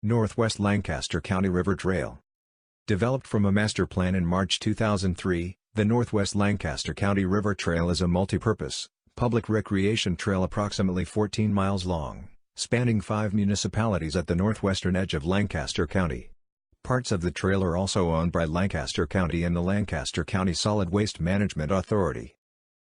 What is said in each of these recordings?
Northwest Lancaster County River Trail. Developed from a master plan in March 2003, the Northwest Lancaster County River Trail is a multi-purpose, public recreation trail approximately 14 miles long, spanning 5 municipalities at the northwestern edge of Lancaster County. Parts of the trail are also owned by Lancaster County and the Lancaster County Solid Waste Management Authority.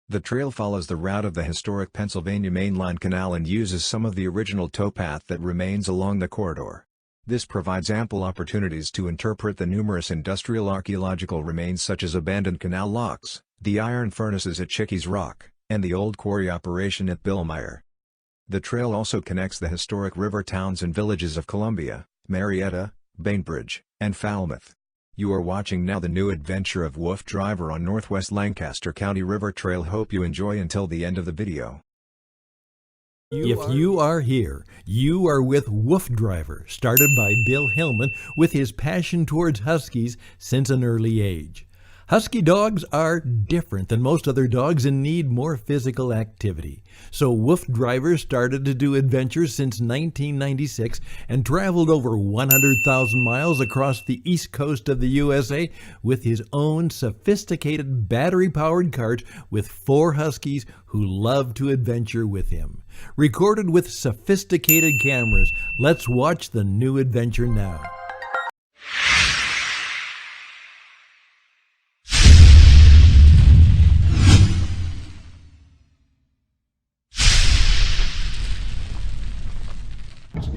The trail follows the route of the historic Pennsylvania Main Line Canal and uses some of the original towpath that remains along the corridor. This provides ample opportunities to interpret the numerous industrial archaeological remains such as abandoned canal locks, the iron furnaces at Chickies Rock, and the old quarry operation at Billmeyer. The trail also connects the historic river towns and villages of Columbia, Marietta, Bainbridge, and Falmouth. You are watching now the new adventure of WoofDriver on Northwest Lancaster County River Trail. Hope you enjoy until the end of the video. If you are here, you are with WoofDriver, started by Bill Hillman with his passion towards Huskies since an early age. Husky dogs are different than most other dogs and need more physical activity. So WoofDriver started to do adventures since 1996 and traveled over 100,000 miles across the east coast of the USA with his own sophisticated battery-powered cart with 4 Huskies who love to adventure with him. Recorded with sophisticated cameras, let's watch the new adventure now.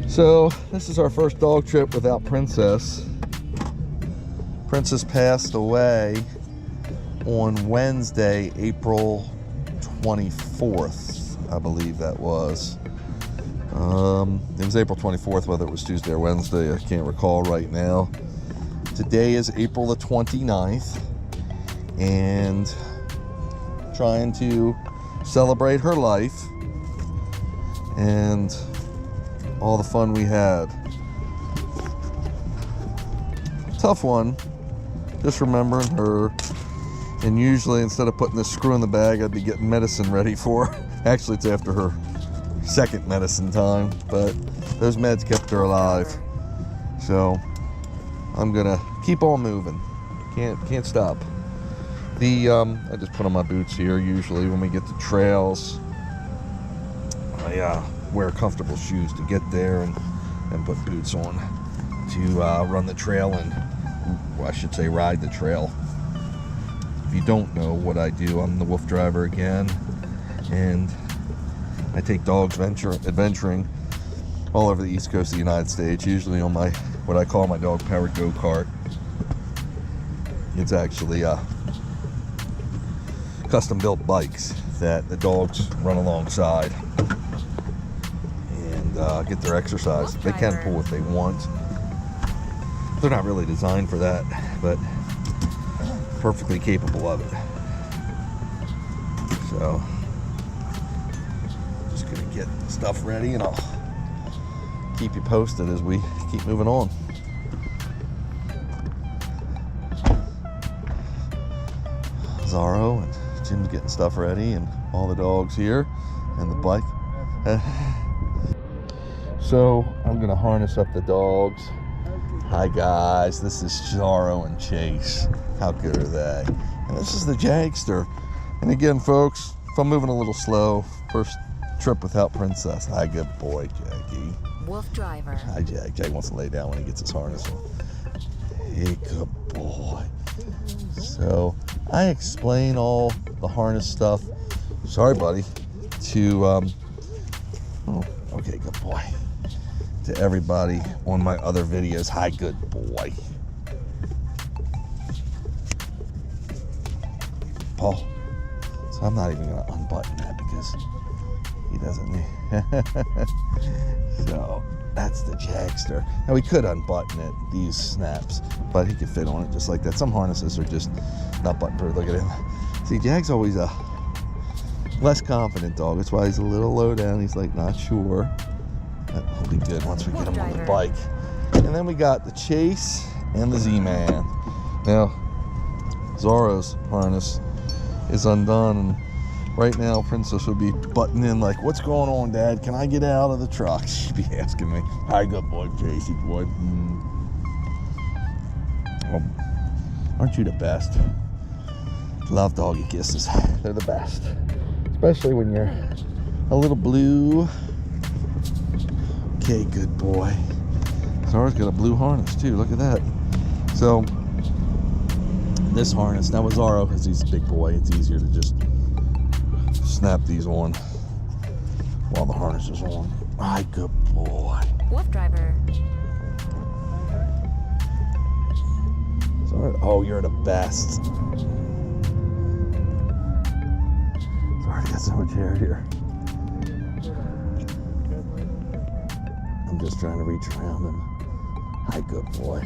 So this is our first dog trip without Princess. Princess passed away on Wednesday, April 24th, I believe that was. It was April 24th, whether it was Tuesday or Wednesday, I can't recall right now. Today is April the 29th, and trying to celebrate her life and all the fun we had. Tough one, just remembering her. And usually instead of putting this screw in the bag, I'd be getting medicine ready for her. Actually, it's after her second medicine time, but those meds kept her alive. So I'm gonna keep on moving. Can't stop. I just put on my boots here. Usually when we get to trails, I wear comfortable shoes to get there and put boots on to run the trail and, well, I should say ride the trail. If you don't know what I do, I'm the WoofDriver again, and I take dogs adventuring all over the east coast of the United States, usually on my, what I call my dog-powered go-kart. It's actually custom-built bikes that the dogs run alongside and get their exercise. They can pull if they want. They're not really designed for that, but perfectly capable of it. So just gonna get stuff ready and I'll keep you posted as we keep moving on. Zorro and Jim's getting stuff ready and all the dogs here and the bike. So I'm gonna harness up the dogs. Hi guys, this is Zorro and Chase. How good are they? And this is the Jagster. And again, folks, if I'm moving a little slow, first trip without Princess. Hi, good boy, Jackie. WoofDriver. Hi, Jag. Jag wants to lay down when he gets his harness on. Hey, good boy. So I explain all the harness stuff. Sorry, buddy. To oh, okay, good boy. To everybody on my other videos. Hi, good boy. Paul. So I'm not even going to unbutton that because he doesn't need. So that's the Jagster. Now we could unbutton it, these snaps, but he could fit on it just like that. Some harnesses are just not button proof. Look at him. See, Jag's always a less confident dog. That's why he's a little low down. He's like not sure. That'll be good once we get him on the bike. And then we got the Chase and the Z-Man. Now, Zorro's harness is undone, and Right now, Princess would be butting in like, what's going on, Dad? Can I get out of the truck? She'd be asking me. Hi, good boy, Casey, boy. Well, aren't you the best? Love doggy kisses. They're the best. Especially when you're a little blue. Okay, good boy. Zara's got a blue harness too, look at that. So, this harness, now with Zara, because he's a big boy, it's easier to just snap these on while the harness is on. Hi, good boy. WoofDriver. Zara, oh, you're the best. Zara got so much hair here. I'm just trying to reach around him. Hi, good boy.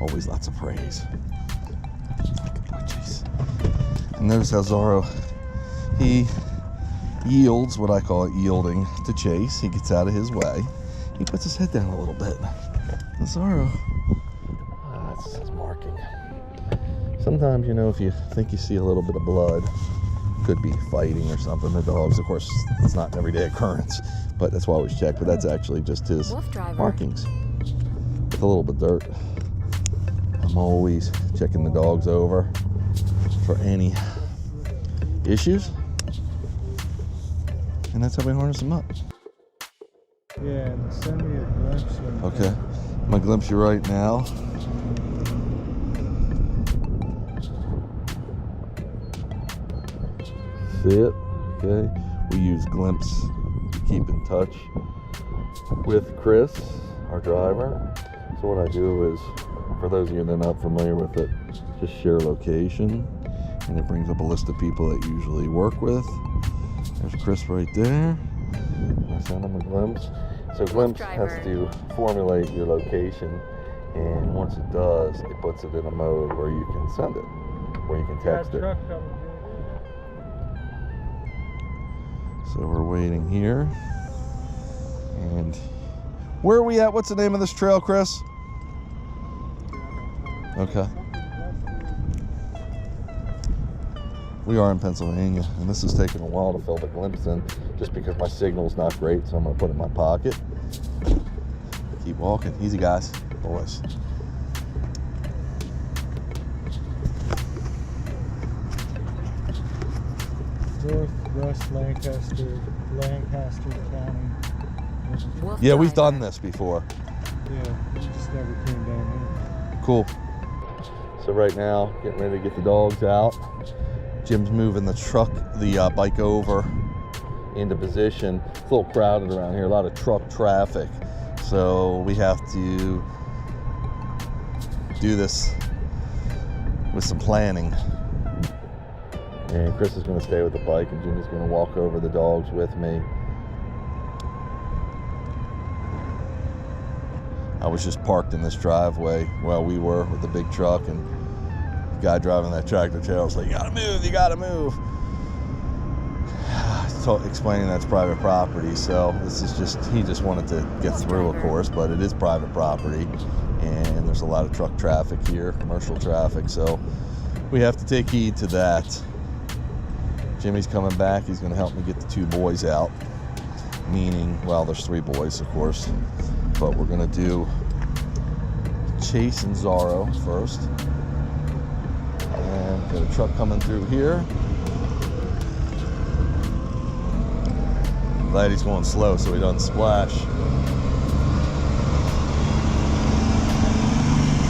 Always lots of praise. Good boy, Chase. And notice how Zara, he yields, what I call it, yielding to Chase. He gets out of his way. He puts his head down a little bit. And Zara, that's his marking. Sometimes, you know, if you think you see a little bit of blood, could be fighting or something. The dogs, of course, it's not an everyday occurrence, but that's why I always check. But that's actually just his markings with a little bit of dirt. I'm always checking the dogs over for any issues, and that's how we harness them up. Yeah, and send me a glimpse. Okay, I'm gonna glimpse you right now. See it? Okay. We use Glimpse to keep in touch with Chris, our driver. So what I do is, for those of you that are not familiar with it, just share location, and it brings up a list of people that you usually work with. There's Chris right there. I send him a Glimpse. So Glimpse has to formulate your location, and once it does, it puts it in a mode where you can send it, where you can text it. So we're waiting here. And where are we at? What's the name of this trail, Chris? Okay. We are in Pennsylvania, and this is taking a while to fill the Glimpse in, just because my signal's not great, so I'm gonna put it in my pocket. Keep walking. Easy, guys. Boys. Northwest Lancaster County. Yeah, we've done this before. Yeah, just never came down here. Cool. So right now, getting ready to get the dogs out. Jim's moving the truck, the bike over into position. It's a little crowded around here, a lot of truck traffic. So we have to do this with some planning. And Chris is going to stay with the bike, and Jimmy's going to walk over the dogs with me. I was just parked in this driveway while we were with the big truck, and the guy driving that tractor trailer was like, you gotta move, you gotta move. Explaining that's private property, so this is just, he just wanted to get through, of course, but it is private property, and there's a lot of truck traffic here, commercial traffic, so we have to take heed to that. Jimmy's coming back. He's going to help me get the two boys out, meaning, well, there's three boys, of course, but we're going to do Chase and Zorro first. And got a truck coming through here. Glad he's going slow so he doesn't splash.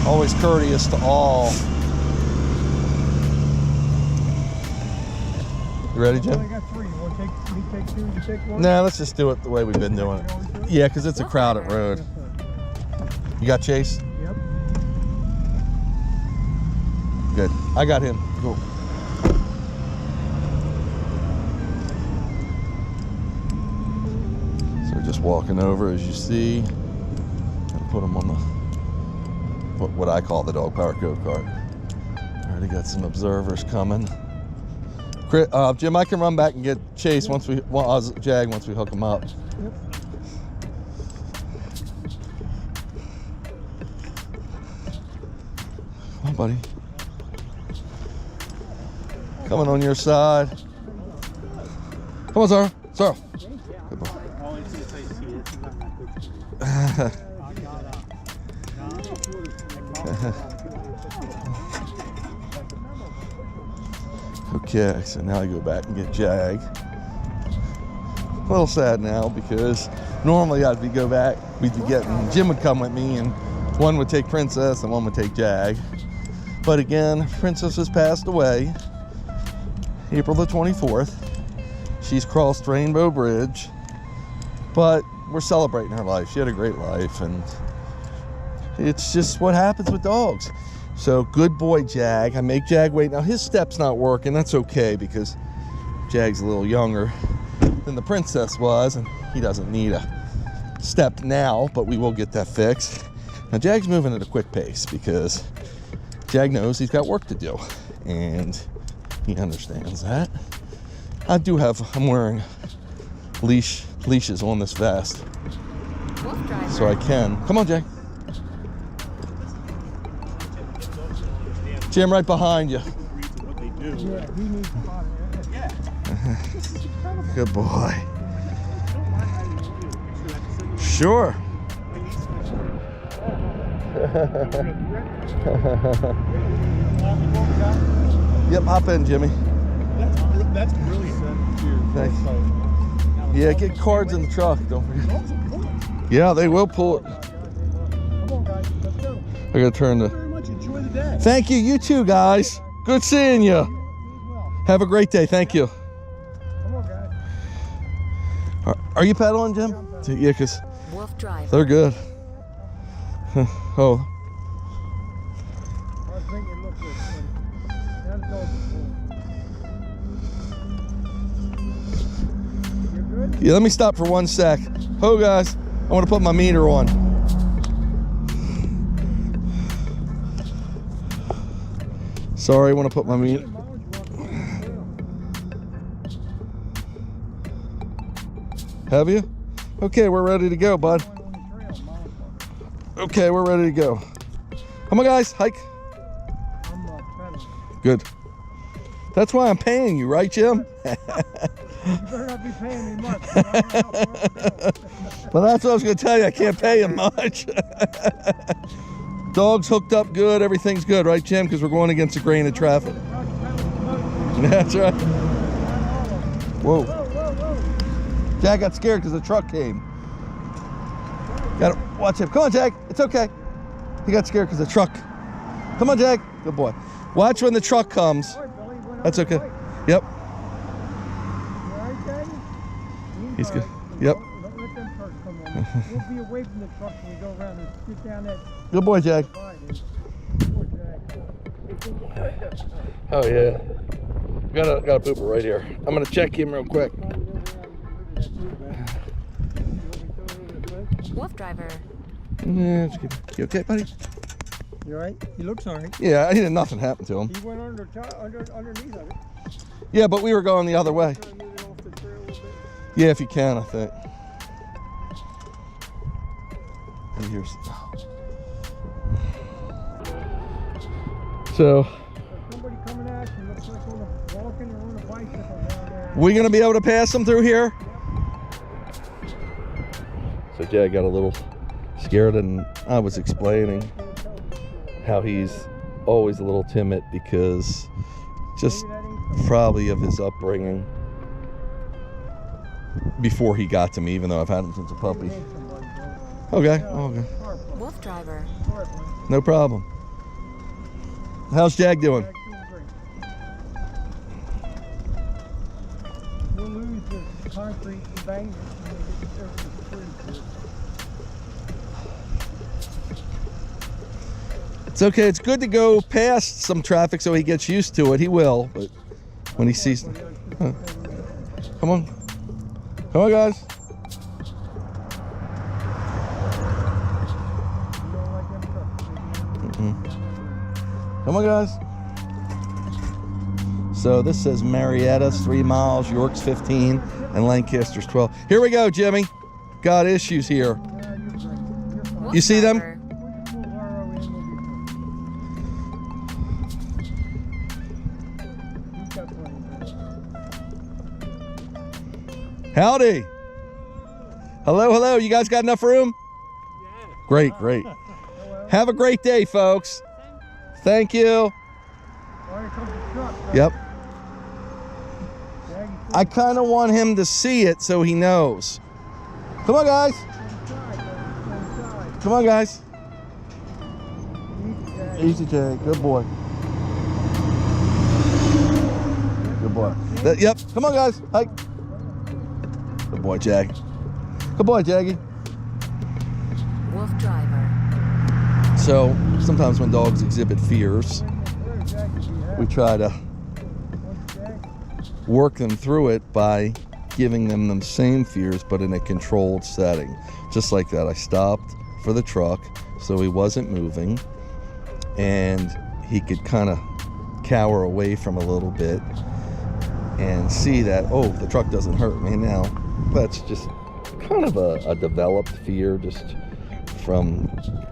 Always courteous to all. You ready, Jim? I got three. You want to take two? You take one? Nah, let's just do it the way we've been doing it. Yeah, because it's a crowded road. You got Chase? Yep. Good. I got him. Cool. So we're just walking over, as you see, and put him on the what I call the dog power go-kart. Already got some observers coming. Jim, I can run back and get Chase once we, Jag, once we hook him up. Yep. Come on, buddy. Coming on your side. Come on, Zara. Zara. Good boy. Okay, so now I go back and get Jag. A little sad now because normally we'd be getting, Jim would come with me and one would take Princess and one would take Jag. But again, Princess has passed away April the 24th. She's crossed Rainbow Bridge, but we're celebrating her life. She had a great life, and it's just what happens with dogs. So good boy, Jag. I make Jag wait. Now his step's not working. That's okay because Jag's a little younger than the Princess was, and he doesn't need a step now, but we will get that fixed. Now Jag's moving at a quick pace because Jag knows he's got work to do, and he understands that. I'm wearing leashes on this vest, so I can. Come on, Jag. Jim, right behind you. Good boy. Sure. Yep, hop in, Jimmy. That's brilliant. Thanks. Yeah, get cards in the truck, don't forget. Yeah, they will pull it. Come on, guys, let's go. I gotta turn the... Very much enjoy the day. Thank you, you too, guys. Good seeing you. Have a great day, thank you. Come on, guys. Are you pedaling, Jim? Yeah, because WoofDriver. they're good. Oh. I was thinking, look, that dog is full. You're good? Yeah, let me stop for 1 sec. Ho, guys. I want to put my meter on. Sorry, I want to put my meter. Have you? Okay, we're ready to go, bud. Okay, we're ready to go. Come on, guys, hike. I'm pedaling. Good. That's why I'm paying you, right, Jim? You better not be paying me much. I don't know how far to go. Well, that's what I was going to tell you. I can't pay you much. Dog's hooked up good. Everything's good, right, Jim? Because we're going against the grain of traffic. That's right. Whoa. Jag got scared because the truck came. Gotta watch him. Come on, Jag. It's okay. He got scared because the truck. Come on, Jag. Good boy. Watch when the truck comes. That's okay. Yep. He's good. Yep. Don't let them trucks come on. We'll be away from the truck when we go around and get down that. Good boy, Jag. Poor Jag. Oh yeah. Got a pooper right here. I'm gonna check him real quick. WoofDriver. Yeah, it's good. You okay, buddy? You alright? He looks alright. Yeah, nothing happened to him. He went underneath of it. Yeah, but we were going the other way. Trying to move it off the trail a little bit. Yeah, if you can, I think. And here's. So, Somebody coming at you looks like on a walking or on a bicycle down there. we gonna be able to pass them through here? So Jag got a little scared, and I was explaining how he's always a little timid because just probably of his upbringing before he got to me, even though I've had him since a puppy. Okay, okay. WoofDriver. No problem. How's Jag doing? We'll lose the concrete embankment when we get everything through. It's okay. It's good to go past some traffic so he gets used to it. He will, but when he sees... Huh. Come on. Come on, guys. Come on, guys. So this says Marietta's 3 miles, York's 15, and Lancaster's 12. Here we go, Jimmy. Got issues here. You see them? Howdy. Hello, hello. You guys got enough room? Yeah. Great, great. Have a great day, folks. Thank you. Oh, here comes the truck. Yep. Jaggy, I kind of want him to see it so he knows. Come on, guys. inside. Come on, guys. Easy, Jaggy. Easy, Jay. Good boy. Good boy. Yep. Come on, guys. Hike. Good boy, Jag. Good boy, Jaggy. WoofDriver. So sometimes when dogs exhibit fears, There, Jaggy. we try to One Jag. work them through it by giving them the same fears but in a controlled setting. Just like that, I stopped for the truck so he wasn't moving and he could kind of cower away from a little bit and see that, oh, the truck doesn't hurt me. Now that's just kind of a developed fear just from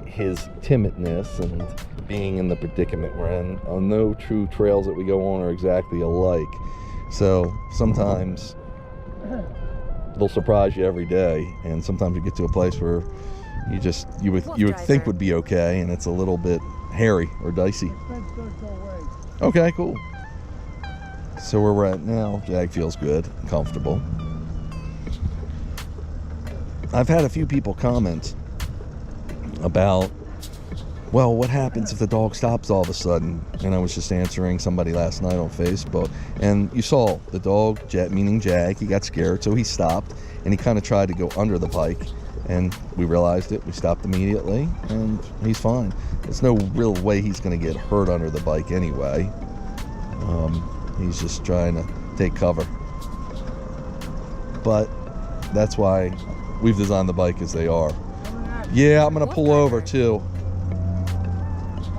his timidness and being in the predicament we're in. No two trails that we go on are exactly alike. So sometimes they'll surprise you every day, and sometimes you get to a place where you would think would be okay, and it's a little bit hairy or dicey. Fence does go away. Okay, cool. So where we're at now, Jag feels good and comfortable. I've had a few people comment about, well, what happens if the dog stops all of a sudden? And I was just answering somebody last night on Facebook, and you saw the dog, meaning Jag, he got scared, so he stopped, and he kind of tried to go under the bike, and we realized it. We stopped immediately, and he's fine. There's no real way he's going to get hurt under the bike anyway. He's just trying to take cover. But that's why we've designed the bike as they are. Coming at you. Yeah, I'm going to pull over too.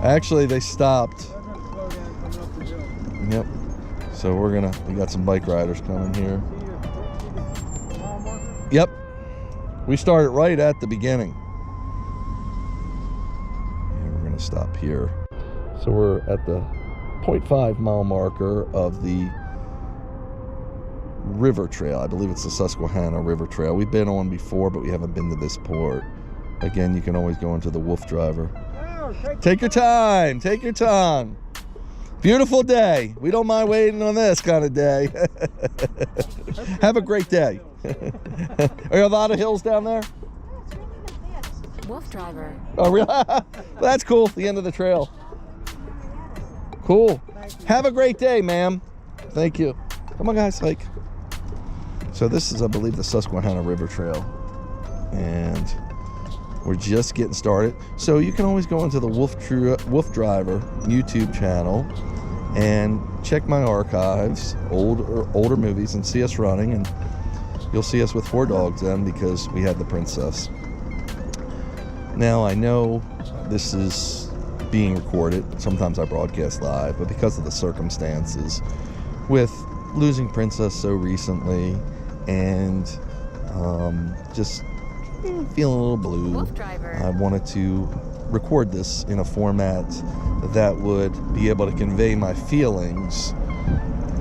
Actually, they stopped. They're gonna slow down coming up the hill. Yep. So we got some bike riders coming here. See your mile marker? Yep. We started right at the beginning. And we're going to stop here. So we're at the 0.5 mile marker of the river trail. I believe it's the Susquehanna River Trail. We've been on before, but we haven't been to this port. Again, you can always go into the WoofDriver. Oh, Take your time. Take your time. Beautiful day. We don't mind waiting on this kind of day. Have a great day. Are there a lot of hills down there? WoofDriver. Oh, really? Well, that's cool. The end of the trail. Cool. Have a great day, ma'am. Thank you. Come on, guys. Hike. So this is, I believe, the Susquehanna River Trail. And we're just getting started. So you can always go into the WoofDriver YouTube channel and check my archives, older movies, and see us running. And you'll see us with 4 dogs then, because we had the princess. Now, I know this is being recorded. Sometimes I broadcast live, but because of the circumstances with losing princess so recently and just feeling a little blue, WoofDriver. I wanted to record this in a format that would be able to convey my feelings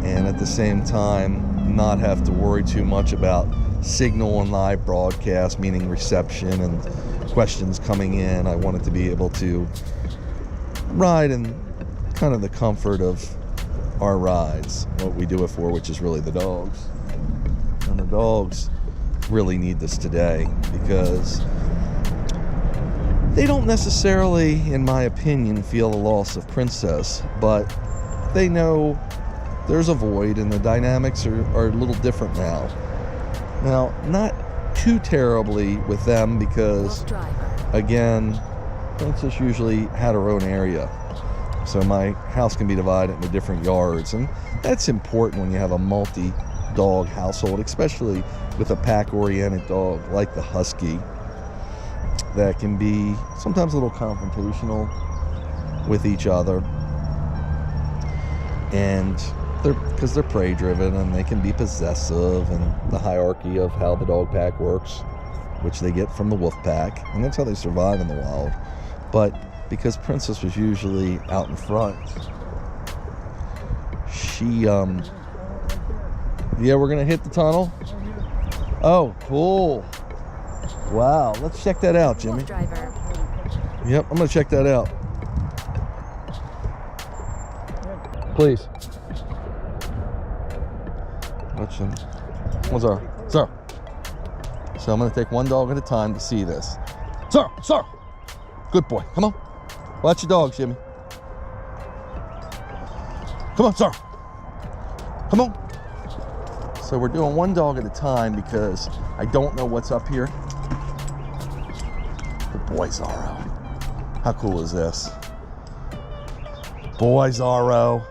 and at the same time not have to worry too much about signal and live broadcast, meaning reception and questions coming in. I wanted to be able to ride in kind of the comfort of our rides, what we do it for, which is really the dogs. And the dogs really need this today because they don't necessarily, in my opinion, feel the loss of Princess, but they know there's a void and the dynamics are a little different now. Now, not too terribly with them because, WoofDriver. again, Princess usually had her own area. So my house can be divided into different yards, and that's important when you have a multi-dog household, especially with a pack-oriented dog like the Husky that can be sometimes a little confrontational with each other, and because they're prey driven and they can be possessive, and the hierarchy of how the dog pack works, which they get from the wolf pack, and that's how they survive in the wild. But because Princess was usually out in front, she yeah, we're gonna hit the tunnel. Oh, cool. Wow, let's check that out, Jimmy. WoofDriver. Yep, I'm gonna check that out. Please. What's our, sir? So I'm gonna take one dog at a time to see this. Sir, sir. Good boy, come on. Watch your dog, Jimmy. Come on, sir. Come on. So we're doing one dog at a time because I don't know what's up here. Good boy, Zorro. How cool is this? Boy, Zorro.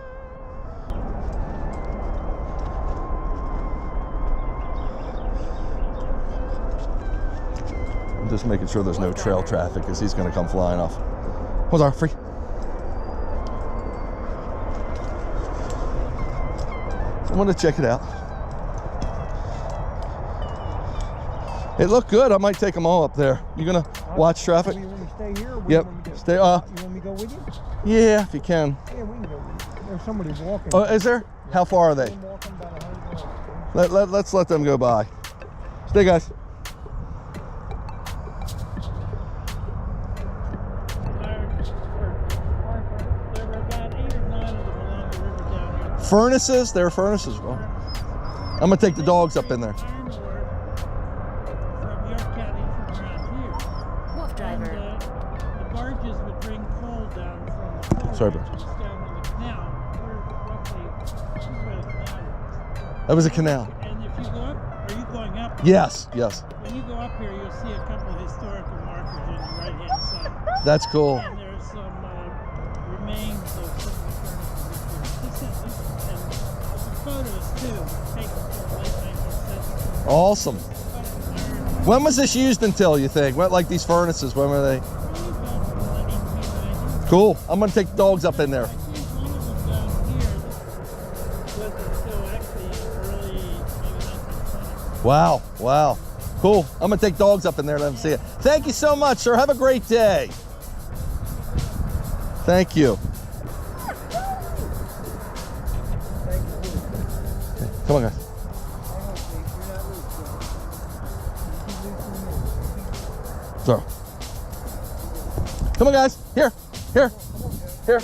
I'm just making sure there's no trail traffic because he's going to come flying off. What's our free? I'm going to check it out. It looked good. I might take them all up there. You going to watch traffic? You want me to stay here? Or Yep. You want me to, Stay. You want me to go with you? Yeah, if you can. Yeah, we can go with you. There's somebody walking. Oh, is there? How far are they? I'm walking about 100 yards. Let's let them go by. Stay, guys. There were about 8 or 9 of them along the river down here. Furnaces? There are furnaces. Well, I'm going to take the dogs up in there. From York County from around here. WoofDriver. The barges would bring coal down from the coal Sorry, bro. ranches down to the canal. We're roughly, this is where the canal is. That was a canal. And if you go up, are you going up? Yes, yes. When you go up here, you'll see a couple of historical markers on your right-hand side. That's cool. And there's some remains of some of the furnaces. And some photos too, taken from the late 19th century. Awesome. When was this used until, you think? What, like these furnaces, when were they? Probably about from the 1890s. Cool. I'm going to take the dogs up in there. I think one of them down here was until actually early, maybe 1920s. Wow, wow. Cool. I'm going to take dogs up in there and let them see it. Thank you so much, sir. Have a great day. Thank you. Okay, come on, guys. So, come on, guys. Here, here, here.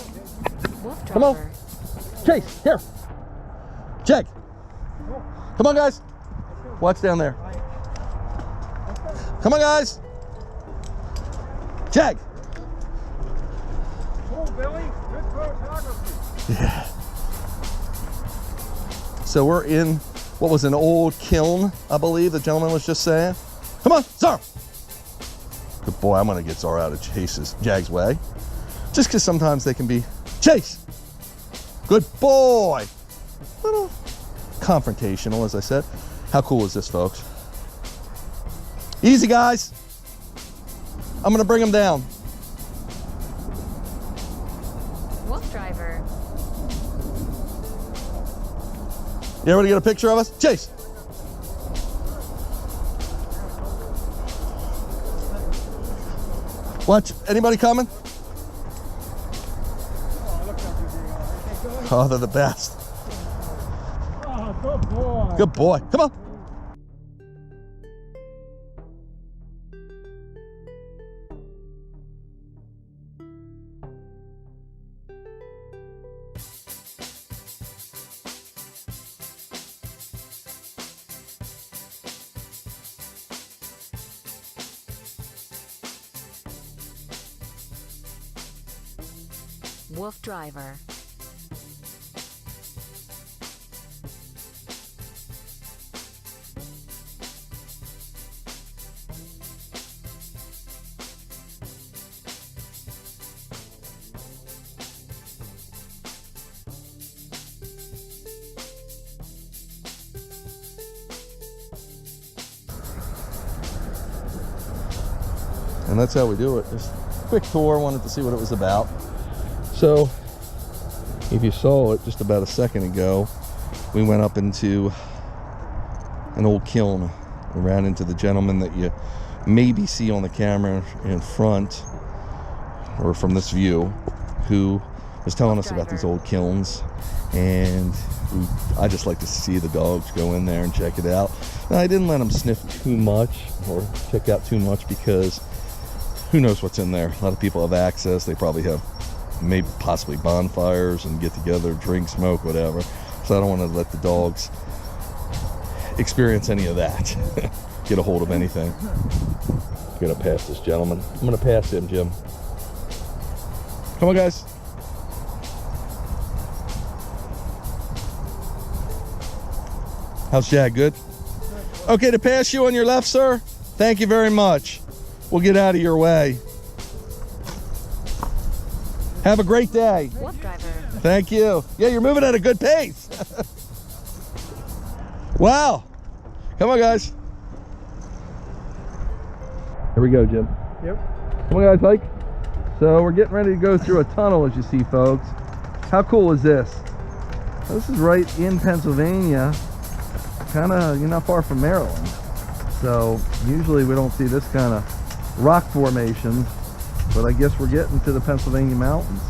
Come on. WoofDriver. Chase, here. Jag. Come on, guys. Watch down there. Come on, guys. Jag. Cool, Billy. Good photography. Yeah. So we're in what was an old kiln, I believe the gentleman was just saying. Come on, Zara. Good boy, I'm gonna get Zara out of Chase's, Jag's way. Just because sometimes they can be, Chase. Good boy. Little confrontational, as I said. How cool is this, folks? Easy, guys. I'm gonna bring them down. WoofDriver. You everybody get a picture of us? Chase. Watch. Anybody coming? Oh, they're the best. Oh, good boy. Good boy. Come on. WoofDriver. And that's how we do it. Just a quick tour, wanted to see what it was about. So, if you saw it just about a second ago, we went up into an old kiln. We ran into the gentleman that you maybe see on the camera in front, or from this view, who was telling us about these old kilns, and I just like to see the dogs go in there and check it out. Now, I didn't let them sniff too much or check out too much because who knows what's in there. A lot of people have access. They probably have maybe possibly bonfires and get together, drink, smoke, whatever. So I don't want to let the dogs experience any of that. Get a hold of anything. I'm gonna pass this gentleman. I'm gonna pass him, Jim. Come on, guys. How's Shag? Good? Okay, to pass you on your left, sir. Thank you very much. We'll get out of your way. Have a great day. WoofDriver. Thank you. Yeah, you're moving at a good pace. Wow. Come on, guys. Here we go, Jim. Yep. Come on, guys, hike. So we're getting ready to go through a tunnel, as you see, folks. How cool is this? This is right in Pennsylvania. Kind of, you're not far from Maryland. So usually we don't see this kind of rock formation, but I guess we're getting to the Pennsylvania mountains.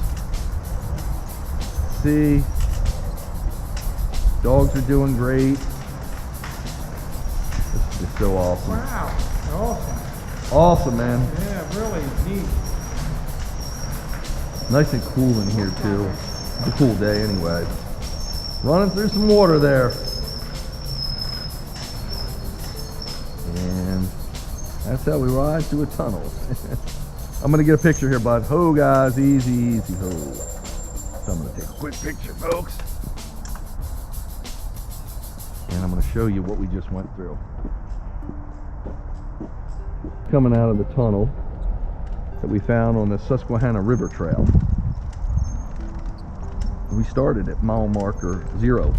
See, dogs are doing great. This is just so awesome. Wow. Awesome. Awesome, man. Yeah, really neat. Nice and cool in here too. It's a cool day anyway. Running through some water there. And that's how we ride through a tunnel. I'm gonna get a picture here, bud. Ho, guys, easy, easy, ho. So I'm gonna take a quick picture, folks. And I'm gonna show you what we just went through. Coming out of the tunnel that we found on the Susquehanna River Trail. We started at mile marker 0,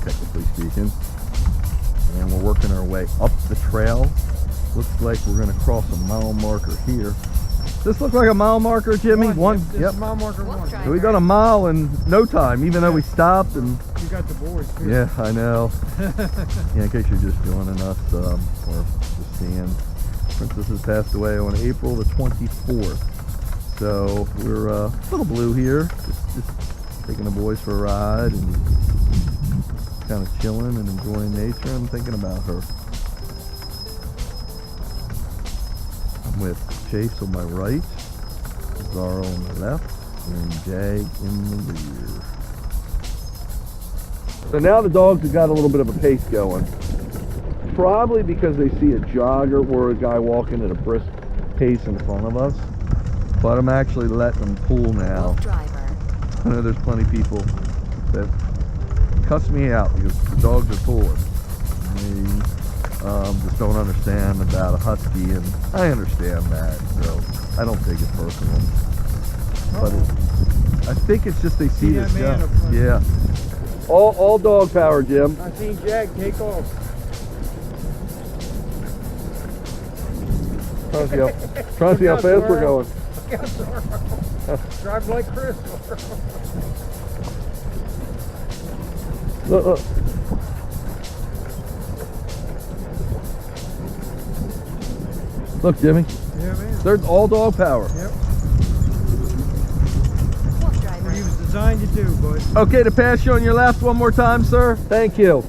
technically speaking, and we're working our way up the trail. Looks like we're going to cross a mile marker here. Does this look like a mile marker, Jimmy? One? This Yep. is mile marker 1. So we got a mile in no time, even though we stopped and... You got the boys too. Yeah, I know. Yeah, in case you're just joining us or just seeing. Princess has passed away on April the 24th. So we're a little blue here, just taking the boys for a ride and kind of chilling and enjoying nature. I'm thinking about her. I'm with Chase on my right, Zara on the left, and Jag in the rear. So now the dogs have got a little bit of a pace going. Probably because they see a jogger or a guy walking at a brisk pace in front of us. But I'm actually letting them pull now. WoofDriver. I know there's plenty of people that cuss me out because the dogs are pulling. They just don't understand about a Husky, and I understand that, so I don't take it personal. But I think it's just they see that this man stuff. up front. Yeah. All dog power, Jim. I seen Jag take off. Trying to see how fast we're going. Drive like Chris. Look. Look, Jimmy. Yeah, man. They're all dog power. Yep. What he was designed to do, bud. Okay, to pass you on your left one more time, sir. Thank you.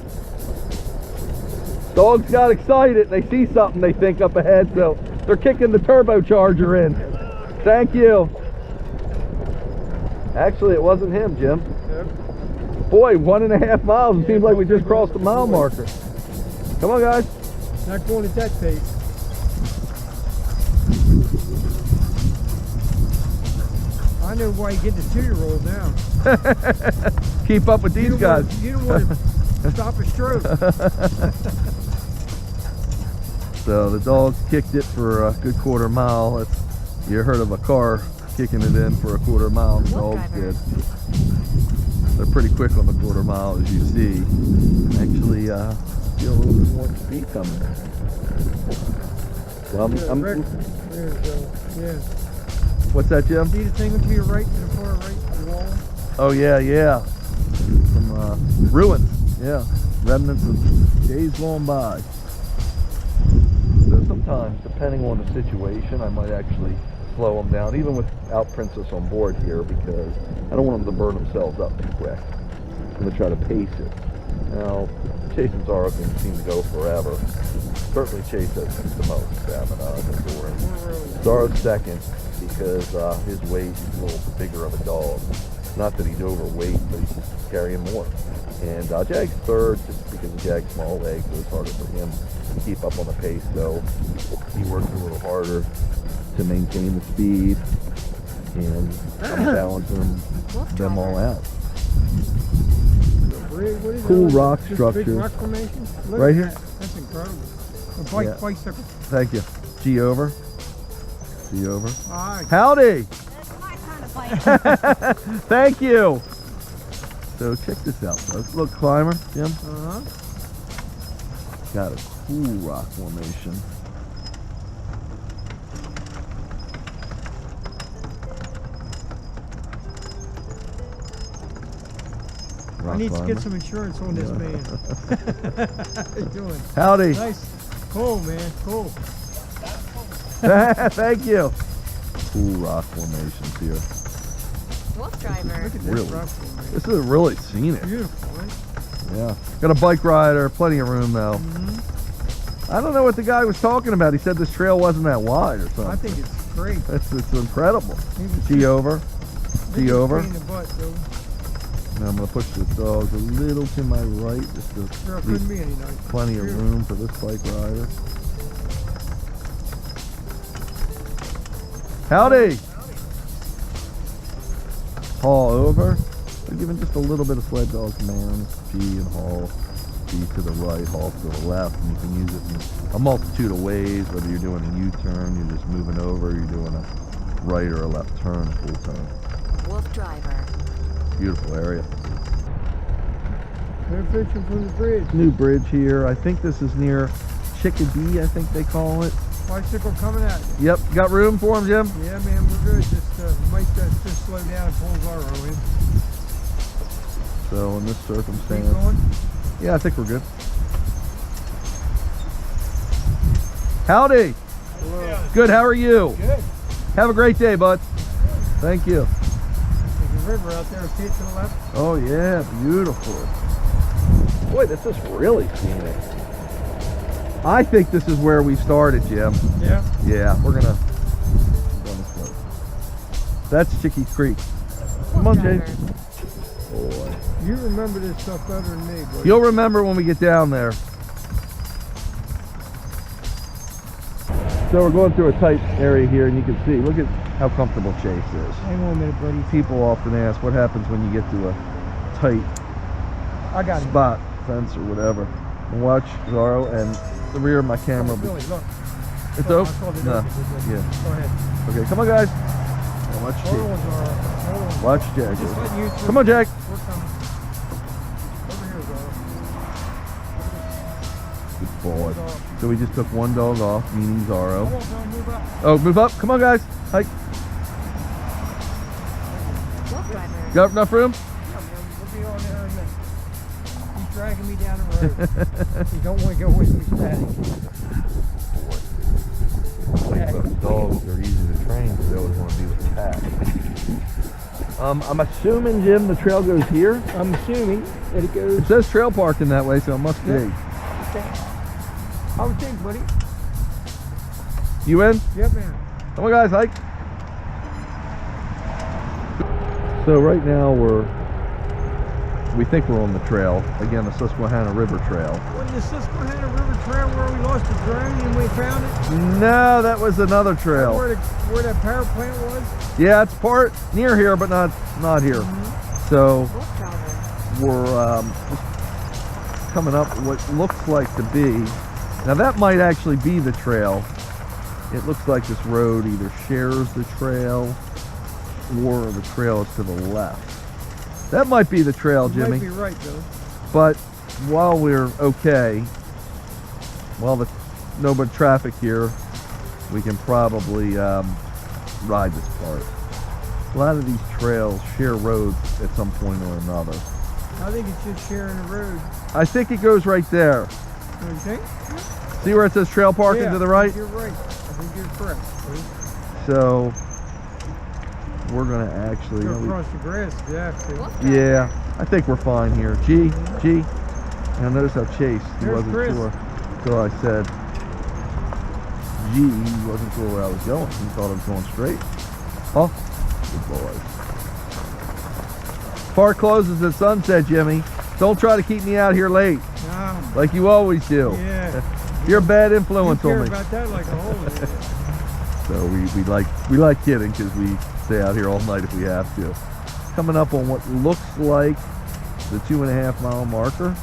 Dogs got excited. They see something they think up ahead, so they're kicking the turbocharger in. Thank you. Actually, it wasn't him, Jim. Yep. Boy, 1.5 miles. It seems like we just crossed the mile marker. Come on, guys. Not going at that pace. I know why you get the 2-year-old now. Keep up with these guys. You don't want to stop a stroke. So the dogs kicked it for a good 1/4 mile. You heard of a car kicking it in for a 1/4 mile. The dogs did. They're pretty quick on the 1/4 mile, as you see. Actually, feel a little bit more speed coming. Well, Yeah. What's that, Jim? See the thing to your right, to the far right, the wall? Oh yeah. Some ruins. Yeah, remnants of days gone by. So sometimes, depending on the situation, I might actually slow them down, even without Princess on board here, because I don't want them to burn themselves up too quick. I'm going to try to pace it. Now, chasing Zorro can seem to go forever. Certainly Chase has the most stamina in the door. Zorro's second because his weight is a little bigger of a dog. Not that he's overweight, but he's just carrying more. And Jag's third just because of Jag's small legs, so it's harder for him to keep up on the pace. So he works a little harder to maintain the speed and balance them all out. Cool rock structures. Rock formation? Right here? That's incredible. A bicycle. Thank you. G over. G over. All right. Howdy! That's my kind of bike. Thank you! So check this out, folks. Look, climber, Jim. Uh-huh. Got a cool rock formation. I need to climber. get some insurance on this man. How you doing? Howdy. Nice. Cool, man. Cool. Thank you. Cool rock formations here. WoofDriver. Look at this Really? rock formation. This is really scenic. Beautiful, right? Yeah. Got a bike rider, plenty of room though. Mm-hmm. I don't know what the guy was talking about. He said this trail wasn't that wide or something. I think it's great. It's incredible. He was G over. he G was over. pain in the butt, though. Now I'm going to push the dogs a little to my right just to Sure, leave couldn't be any nicer. plenty of Beautiful. room for this bike rider. Howdy! Haul over. We're giving just a little bit of sled dog commands. G and haul. G to the right, haul to the left. And you can use it in a multitude of ways, whether you're doing a U-turn, you're just moving over, you're doing a right or a left turn, full turn. WoofDriver. Beautiful area. They're fishing from the bridge. New bridge here. I think this is near Chickadee, I think they call it. Bicycle coming at you. Yep, got room for him, Jim? Yeah, man, we're good. Just might just slow down and pull Zorro in. So in this Keep circumstance, going. yeah, I think we're good. Howdy. Hello. Good, how are you? Good. Have a great day, bud. Thank you. There's a river out there. See it to the left? Oh yeah, beautiful. Boy, this is really scenic. I think this is where we started, Jim. Yeah. Yeah, we're gonna go this way. That's Chicky Creek. Come on, Jay. WoofDriver. Boy. You remember this stuff better than me, buddy. You'll remember when we get down there. So we're going through a tight area here, and you can see, look at how comfortable Chase is. Hang on a minute, buddy. People often ask what happens when you get to a tight I got him. spot, fence or whatever. And watch Zorro and the rear of my camera. Billy, look. It's Oh, I open? called it No. open. Yeah. Go ahead. Okay, come on, guys. Now watch Hold on, Chase. Zorro. Hold on. Watch Jack. Just letting you through. Come on, Jack. We're coming. Over here, Zorro. Good boy. So we just took one dog off, meaning Zorro. Come on, Zorro, move up. Oh, move up. Come on, guys. Hike. WoofDriver. Got enough room? Yeah, man, we'll be on there in a minute. He's dragging me down the road. You don't want to go with me static. Those dogs are easy to train, so they always want to be with the pack. I'm assuming, Jim, the trail goes here. I'm assuming that it goes. It says trail parking that way, so it must be. Okay. I would think, buddy. You in? Yep, man. Come on, guys, hike. So right now we think we're on the trail. Again, the Susquehanna River Trail. Wasn't the Susquehanna River Trail where we lost the drone and we found it? No, that was another trail. Where that power plant was? Yeah, it's part near here, but not here. So WoofDriver. we're just coming up what looks like to be. Now that might actually be the trail. It looks like this road either shares the trail or the trail is to the left. That might be the trail, You Jimmy. might be right, though. But while we're okay, while the no but traffic here, we can probably ride this part. A lot of these trails share roads at some point or another. I think it's just sharing the road. I think it goes right there. Don't you think? See where it says trail parking Yeah, to the right? You're right. I think you're correct. buddy. So we're gonna actually. Go across the grass if you have to. Wolf driver. Yeah, I think we're fine here. G. Now notice how Chase, he There's wasn't Chris. sure until I said G, he wasn't sure where I was going. He thought I was going straight. Oh, good boy. Park closes at sunset, Jimmy. Don't try to keep me out here late, No. like you always do. Yeah. You're a bad You influence care on me. about that like a hole in it. So we like kidding because we stay out here all night if we have to. Coming up on what looks like the 2.5 mile marker,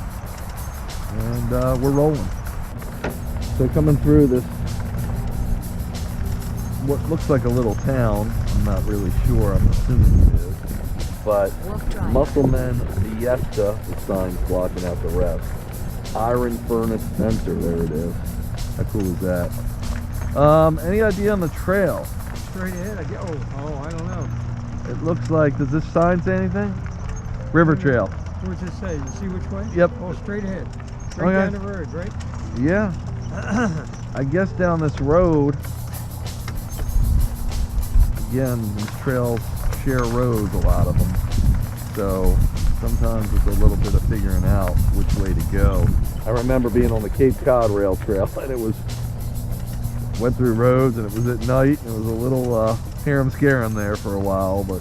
and we're rolling. So coming through this, what looks like a little town, I'm not really sure, I'm assuming it is, but Wolf driver. Muscleman Fiesta, the sign's blocking out the rest. Iron Furnace Spencer, there it is. How cool is that? Any idea on the trail? Straight ahead. I don't know. It looks like, does this sign say anything? River Trail. What does it say? You see which way? Yep. Oh, straight ahead. Straight Okay. down the road, right? Yeah. I guess down this road, again, these trails share roads, a lot of them. So sometimes it's a little bit of figuring out which way to go. I remember being on the Cape Cod Rail Trail, and it was, went through roads, and it was at night, and it was a little harem scarum there for a while, but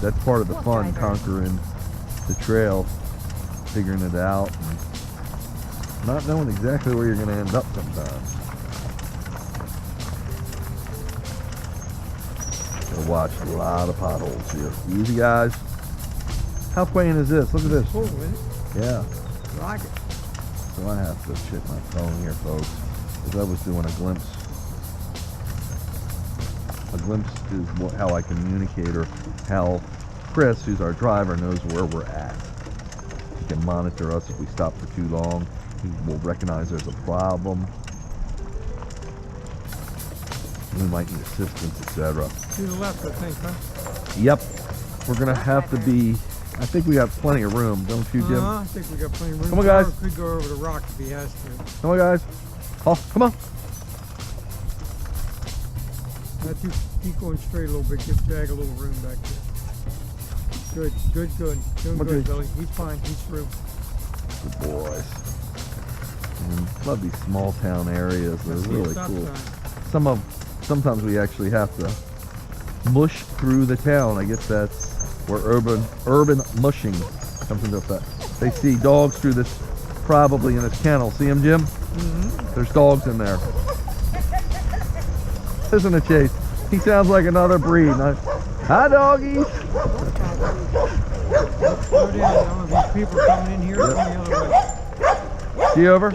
that's part of the fun, conquering the trail, figuring it out, and not knowing exactly where you're going to end up sometimes. Gotta watch a lot of potholes here. Easy, guys. How quaint is this? Look at this. Cool, isn't it? Yeah. Like it. So I have to check my phone here, folks, because I was doing a glimpse. A glimpse is how I communicate, or how Chris, who's our driver, knows where we're at. He can monitor us if we stop for too long. He will recognize there's a problem. We might need assistance, etc. To the left, I think, huh? Yep. We're going to have to be, I think we got plenty of room, don't you, Jim? I think we got plenty of room. Come on, guys. Could go over the rock if he has to. Come on, guys. Oh, come on. Keep going straight a little bit. Give Jag a little room back there. Good. Doing Okay. good, Billy. He's fine. He's through. Good boys. Love these small town areas. They're really cool. Sometimes we actually have to mush through the town. I guess that's where urban mushing comes into effect. They see dogs through this, probably in this kennel. See them, Jim? Mm-hmm. There's dogs in there. Isn't it, Chase? He sounds like another breed. Hi, doggies. Slow down. These people coming in here. Come the other way. See over?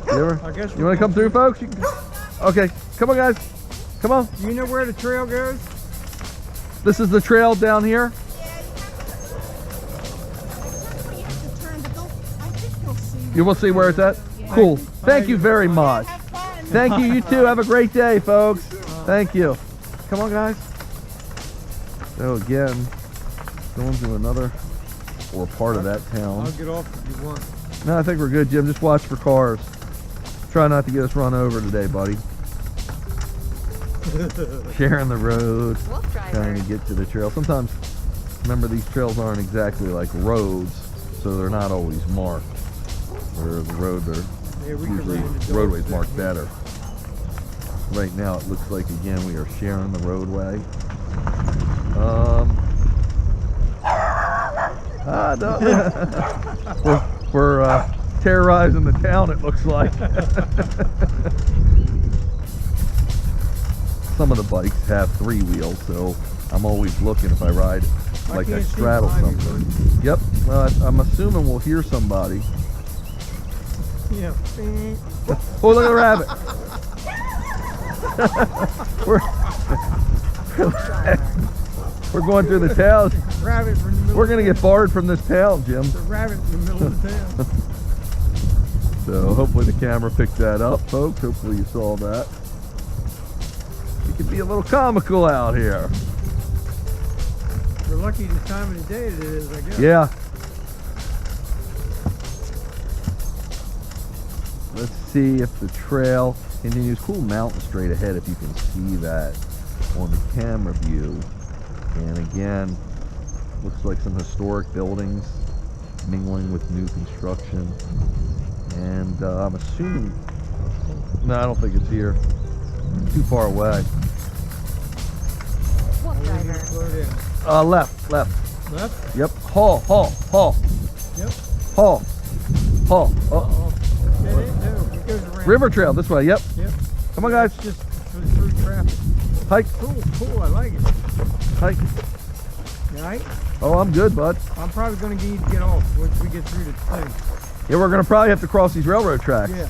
See over? I guess You want to come through, folks? Okay, come on, guys. Come on. Do you know where the trail goes? This is the trail down here. You will see where it's at? Cool. Thank you very much. Thank you. You too. Have a great day, folks. Thank you. Come on, guys. So again, going to another, or part of that town. I'll get off if you want. No, I think we're good, Jim. Just watch for cars. Try not to get us run over today, buddy. Sharing the road, Wolf driver. trying to get to the trail. Sometimes, remember, these trails aren't exactly like roads, so they're not always marked. Where the road, they're Yeah, we could usually run into roadways dogs. marked better. Right now, it looks like, again, we are sharing the roadway. No. we're terrorizing the town, it looks like. Some of the bikes have 3 wheels, so I'm always looking if I ride like I can't see straddle behind me, something. Yep. Well, I'm assuming we'll hear somebody. Yeah. Oh, look at the rabbit. We're going through the town. Rabbit in the middle. We're gonna get barred from this town, Jim. The rabbit in the middle of the town. So hopefully the camera picked that up, folks. Hopefully you saw that. It can be a little comical out here. We're lucky the time of the day it is, I guess. Yeah. Let's see if the trail continues. Cool mountain straight ahead if you can see that on the camera view. And again, looks like some historic buildings mingling with new construction. And I'm assuming, no, I don't think it's here. Too far away. WoofDriver. Slow down. Left. Left? Yep. Haul. Yep. Haul. Oh. That it? No, it goes around. River trail, this way, yep. Yep. Come on, guys. It's just through traffic. Hike. Cool, I like it. Hike. You all right? Oh, I'm good, bud. I'm probably going to need to get off once we get through the thing. Yeah, we're going to probably have to cross these railroad tracks. Yeah.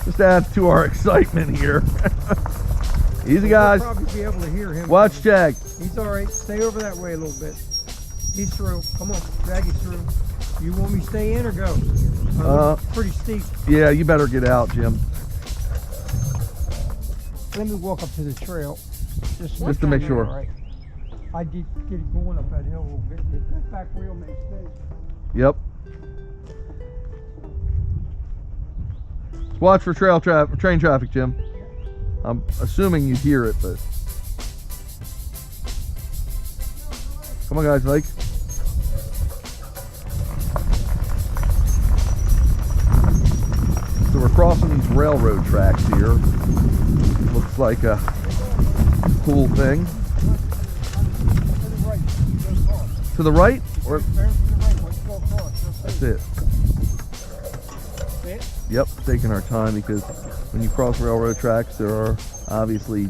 Just adds to our excitement here. Easy, We'll guys. probably be able to hear him. Watch Jag. He's all right. Stay over that way a little bit. He's through. Come on, drag you through. You want me to stay in or go? Pretty steep. Yeah, you better get out, Jim. Let me walk up to the trail. Just to make sure. All right. I did get it going up that hill a little bit. That back wheel makes sense. Yep. Watch for train traffic, Jim. I'm assuming you hear it, but come on, guys, Mike. So we're crossing these railroad tracks here. Looks like a cool thing. To the right? Or that's it. Yep, taking our time because when you cross railroad tracks, there are obviously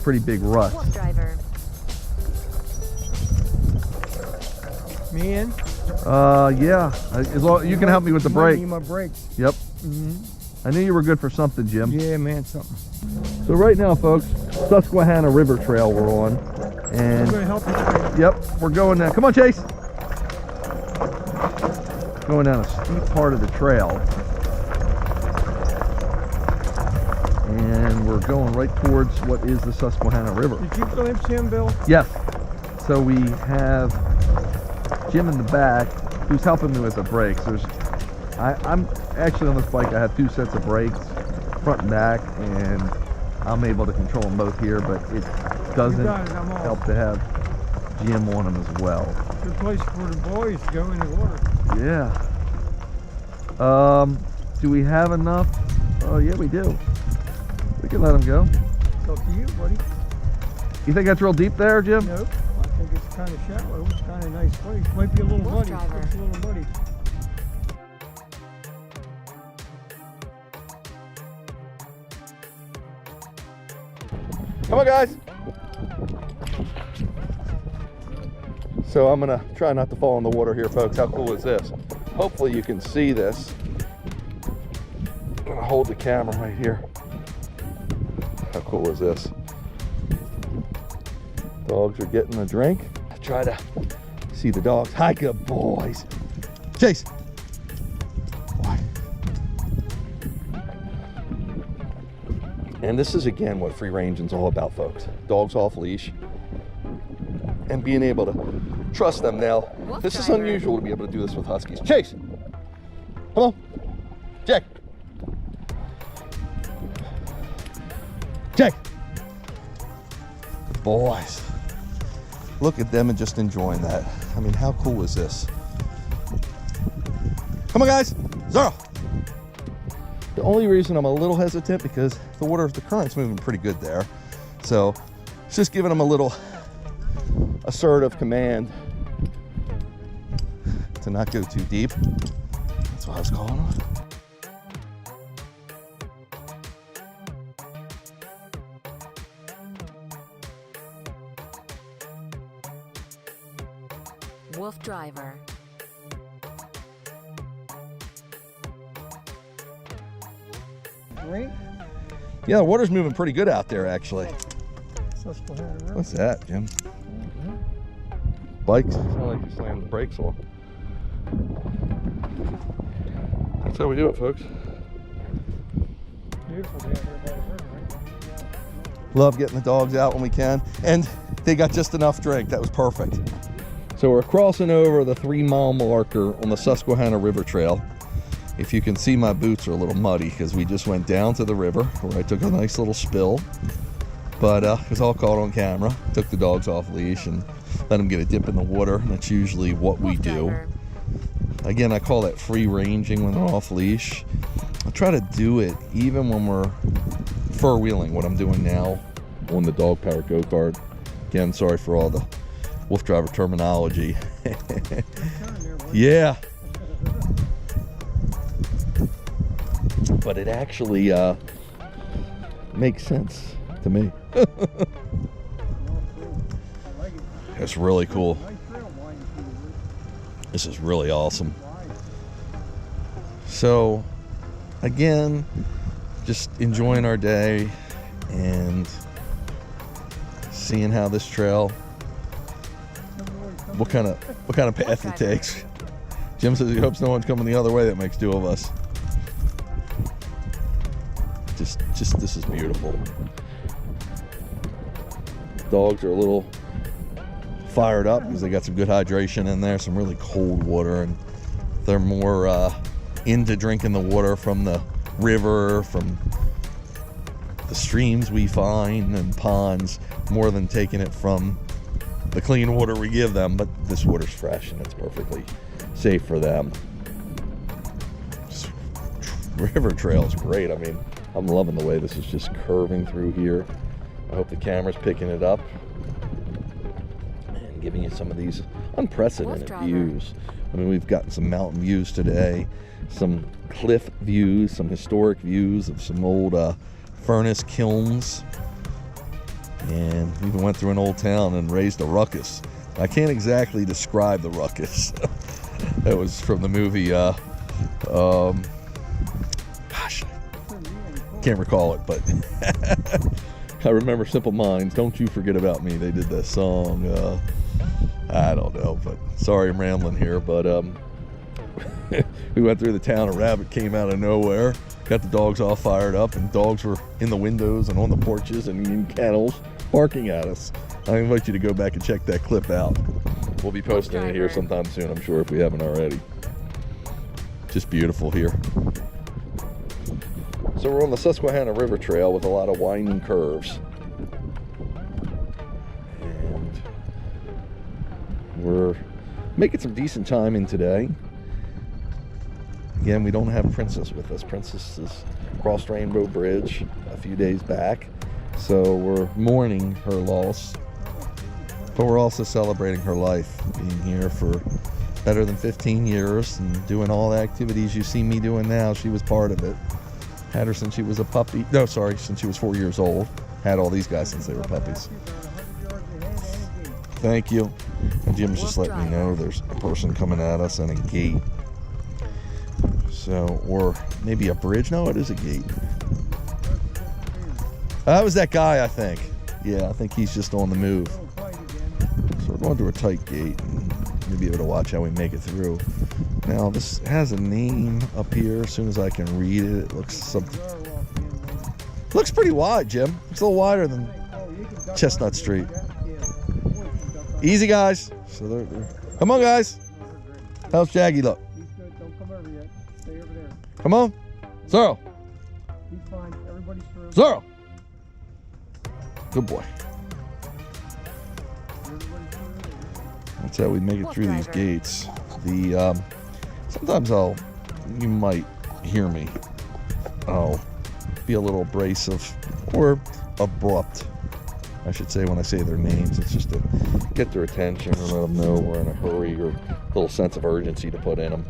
pretty big ruts. WoofDriver. Me in? Yeah. As long you can help me with the You might brake. need my brakes. Yep. I knew you were good for something, Jim. Yeah, man, something. So right now, folks, Susquehanna River Trail we're on, I'm and going to help you. yep, we're going now. Come on, Chase. Going down a steep part of the trail, and we're going right towards what is the Susquehanna River. Did you glimpse him, Bill? Yes. So we have Jim in the back, who's helping me with the brakes. I'm actually on this bike. I have two sets of brakes, front and back, and I'm able to control them both here. But it doesn't help to have Jim on them as well. Good place for the boys to go in the water. Yeah. Do we have enough? Oh yeah, we do. We can let him go. It's up to you, buddy. You think that's real deep there, Jim? Nope. I think it's kind of shallow. It's kind of nice place. Might be a little muddy. WoofDriver. It's a little muddy. Come on, guys. So I'm gonna try not to fall in the water here, folks. How cool is this? Hopefully you can see this. I'm gonna hold the camera right here. How cool is this? Dogs are getting a drink. I try to see the dogs. Hi, good boys. Chase. Boy. And this is again what free ranging's all about, folks. Dogs off leash and being able to trust them. Now, this is unusual to be able to do this with Huskies. Chase, come on. Jack. Jack. Boys, look at them and just enjoying that. I mean, how cool is this? Come on, guys. Zara. The only reason I'm a little hesitant because the current's moving pretty good there. So it's just giving them a little assertive command to not go too deep. That's what I was calling them. WoofDriver. Right? Yeah, the water's moving pretty good out there, actually. Susquehanna River. What's that, Jim? Bikes? It's not like you slammed the brakes on. That's how we do it, folks. Beautiful day out there by the river, right? Love getting the dogs out when we can. And they got just enough drink. That was perfect. So we're crossing over the 3-mile marker on the Susquehanna River Trail. If you can see, my boots are a little muddy because we just went down to the river where I took a nice little spill. But it was all caught on camera. Took the dogs off leash and let them get a dip in the water. That's usually what we do. WoofDriver. Again, I call that free ranging when they're off leash. I try to do it even when we're fur wheeling, what I'm doing now on the dog powered go-kart. Again, sorry for all the WoofDriver terminology. Yeah. But it actually makes sense to me. It's really cool. This is really awesome. So, again, just enjoying our day and seeing how this trail, what kind of path it takes. Jim says he hopes no one's coming the other way. That makes two of us. Just this is beautiful. Dogs are a little fired up because they got some good hydration in there, some really cold water, and they're more into drinking the water from the river, from the streams we find and ponds, more than taking it from the clean water we give them. But this water's fresh and it's perfectly safe for them. This river trail is great. I mean, I'm loving the way this is just curving through here. I hope the camera's picking it up and giving you some of these unprecedented WoofDriver. views. I mean, we've gotten some mountain views today, some cliff views, some historic views of some old furnace kilns, and we even went through an old town and raised a ruckus. I can't exactly describe the ruckus. That was from the movie, gosh, can't recall it, but I remember Simple Minds, Don't You Forget About Me. They did that song. I don't know, but sorry I'm rambling here, but we went through the town. A rabbit came out of nowhere, got the dogs all fired up, and dogs were in the windows and on the porches and in kennels barking at us. I invite you to go back and check that clip out. We'll be posting it here sometime soon, I'm sure, if we haven't already. Just beautiful here. So we're on the Susquehanna River Trail with a lot of winding curves. And we're making some decent time in today. Again, we don't have Princess with us. Princess has crossed Rainbow Bridge a few days back, so we're mourning her loss. But we're also celebrating her life, being here for better than 15 years and doing all the activities you see me doing now. She was part of it. Had her since she was a puppy. No, sorry, since she was 4 years old. Had all these guys since they were puppies. Thank you. And Jim's just letting me know there's a person coming at us and a gate. So, or maybe a bridge. No, it is a gate. That was that guy, I think. Yeah, I think he's just on the move. So we're going through a tight gate, and you'll be able to watch how we make it through. Now, this has a name up here. As soon as I can read it, it looks something. Looks pretty wide, Jim. It's a little wider than Chestnut Street. Easy, guys. So they're... Come on, guys. How's Shaggy look? He's good. Don't come over yet. Stay over there. Come on. Zorro. He's fine. Everybody's through. Zorro. Good boy. Everybody's through. That's how we make it through these WoofDriver. gates. The sometimes you might hear me. I'll be a little abrasive or abrupt, I should say, when I say their names. It's just to get their attention or let them know we're in a hurry, or a little sense of urgency to put in them.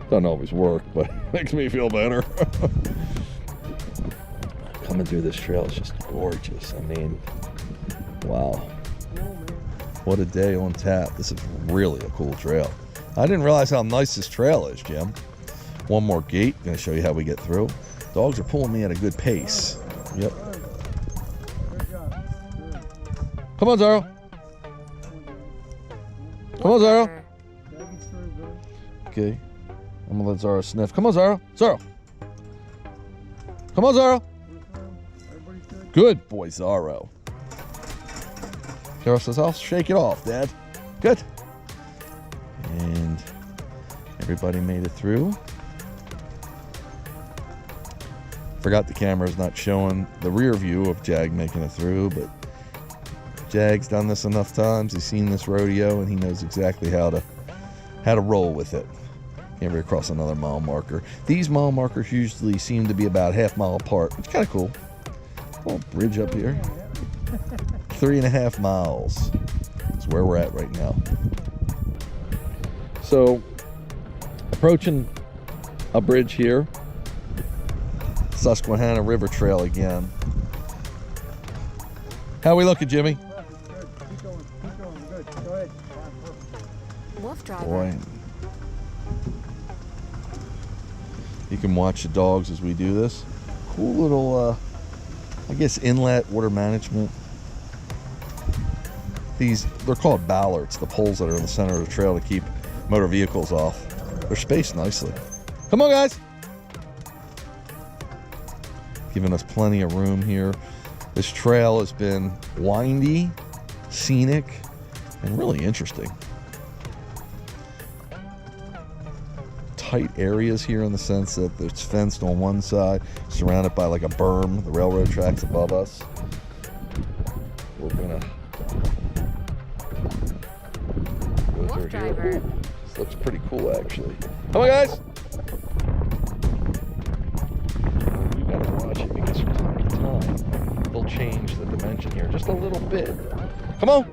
Doesn't always work, but it makes me feel better. Coming through this trail is just gorgeous. I mean, wow. What a day on tap. This is really a cool trail. I didn't realize how nice this trail is, Jim. One more gate. Gonna show you how we get through. Dogs are pulling me at a good pace. Yep. Good job. Good. Come on, Zorro. Come on, Zorro. WoofDriver. Shaggy's through, Billy. Okay. I'm gonna let Zorro sniff. Come on, Zorro. Zorro. Come on, Zorro. We're through. Everybody's good. Good boy, Zorro. Zorro says, I'll shake it off, Dad. Good. And everybody made it through. Forgot the camera's not showing the rear view of Jag making it through, but Jag's done this enough times. He's seen this rodeo and he knows exactly how to roll with it. Can't be across another mile marker. These mile markers usually seem to be about half-mile apart. It's kind of cool. Oh, bridge up here. 3.5 miles is where we're at right now. So, approaching a bridge here. Susquehanna River Trail again. How we looking, Jimmy? Good. Keep going, good. Go ahead. WoofDriver. Boy. You can watch the dogs as we do this. Cool little, I guess, inlet water management. They're called ballards, the poles that are in the center of the trail to keep motor vehicles off. They're spaced nicely. Come on, guys. Giving us plenty of room here. This trail has been windy, scenic, and really interesting. Tight areas here in the sense that it's fenced on one side, surrounded by like a berm, the railroad tracks above us. We're gonna go through here. Ooh, this looks pretty cool actually. Come on, guys! You gotta watch it because from time to time they'll change the dimension here just a little bit. Come on!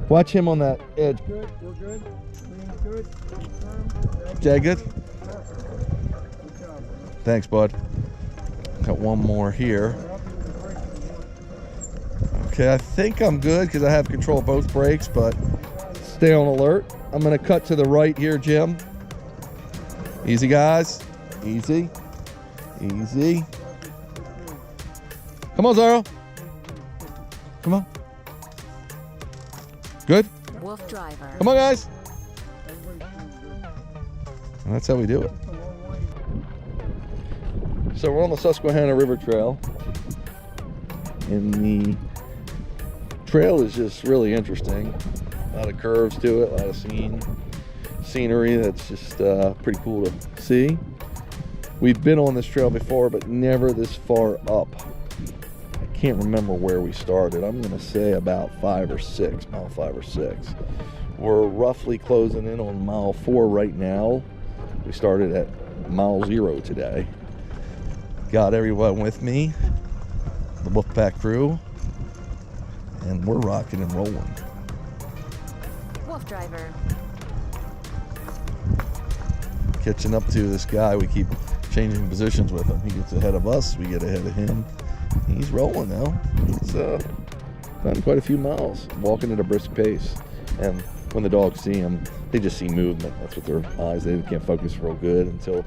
Watch him on that edge. Good, we're good. Lean's good. Confirm. Jag good? Good job. Thanks, bud. Got one more here. Okay, I think I'm good because I have control of both brakes, but stay on alert. I'm going to cut to the right here, Jim. Easy, guys. Easy. Easy. Come on, Zara. Come on. Good? WoofDriver. Come on, guys. And that's how we do it. So we're on the Susquehanna River Trail, and the trail is just really interesting. A lot of curves to it, a lot of scenery that's just pretty cool to see. We've been on this trail before, but never this far up. I can't remember where we started. I'm going to say about mile 5 or 6. We're roughly closing in on mile 4 right now. We started at mile 0 today. Got everyone with me, the Wolfpack crew, and we're rocking and rolling. WoofDriver. Catching up to this guy, we keep changing positions with him. He gets ahead of us, we get ahead of him. He's rolling now. He's done quite a few miles, walking at a brisk pace. And when the dogs see him, they just see movement. That's what their eyes, they can't focus real good until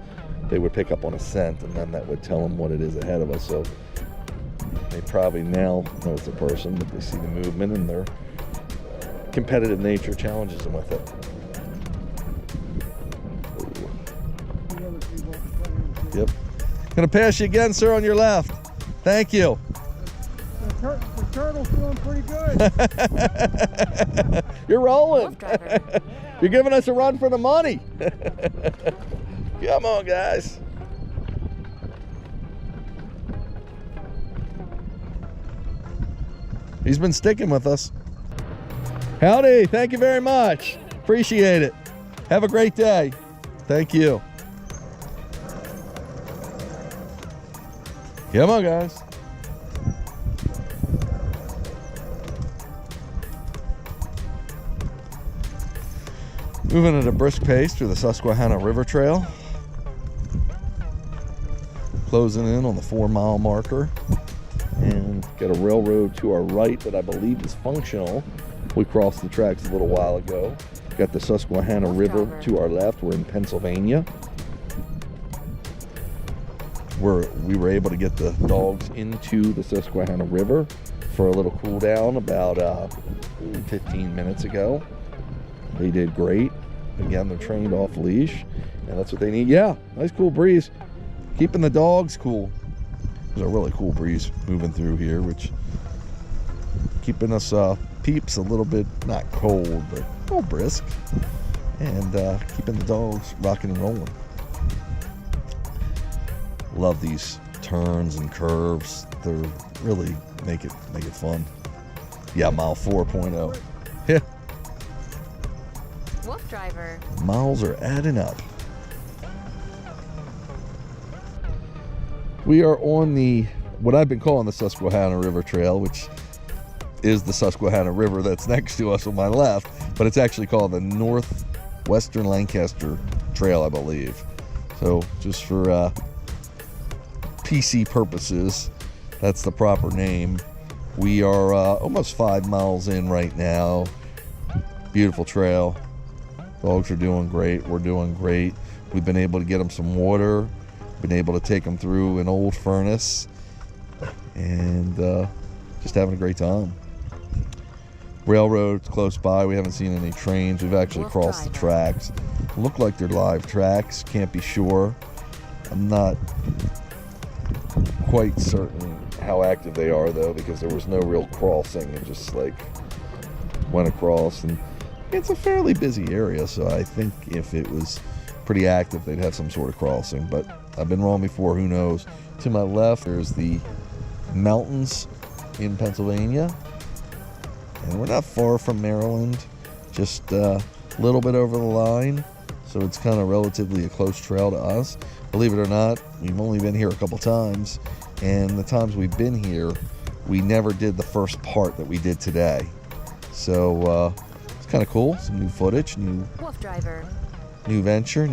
they would pick up on a scent, and then that would tell them what it is ahead of us. So they probably now know it's a person, but they see the movement, and their competitive nature challenges them with it. Yep. Gonna pass you again, sir, on your left. Thank you. The turtle's doing pretty good. You're rolling. WoofDriver. You're giving us a run for the money. Come on, guys. He's been sticking with us. Howdy. Thank you very much. Appreciate it. Have a great day. Thank you. Come on, guys. Moving at a brisk pace through the Susquehanna River Trail. Closing in on the 4-mile marker. And got a railroad to our right that I believe is functional. We crossed the tracks a little while ago. Got the Susquehanna River to our left. We're in Pennsylvania. We were able to get the dogs into the Susquehanna River for a little cool down about 15 minutes ago. They did great. Again, they're trained off leash, and that's what they need. Yeah, nice cool breeze. Keeping the dogs cool. There's a really cool breeze moving through here, which keeping us peeps a little bit, not cold, but a little brisk, and keeping the dogs rocking and rolling. Love these turns and curves. They're really make it fun. Yeah, mile 4.0. Yeah, WoofDriver. miles are adding up. We are on what I've been calling the Susquehanna River Trail, which is the Susquehanna River that's next to us on my left, but it's actually called the Northwestern Lancaster Trail, I believe. So just for PC purposes, that's the proper name. We are almost 5 miles in right now. Beautiful trail. Dogs are doing great. We're doing great. We've been able to get them some water, been able to take them through an old furnace, and just having a great time. Railroad's close by. We haven't seen any trains. We've actually crossed the tracks. Look like they're live tracks. Can't be sure. I'm not quite certain how active they are though, because there was no real crossing. It just like went across, and it's a fairly busy area, so I think if it was pretty active they'd have some sort of crossing, but I've been wrong before, who knows. To my left there's the mountains in Pennsylvania, and we're not far from Maryland, just a little bit over the line, so it's kind of relatively a close trail to us. Believe it or not, we've only been here a couple times, and the times we've been here we never did the first part that we did today, so it's kind of cool. Some new footage, new adventure.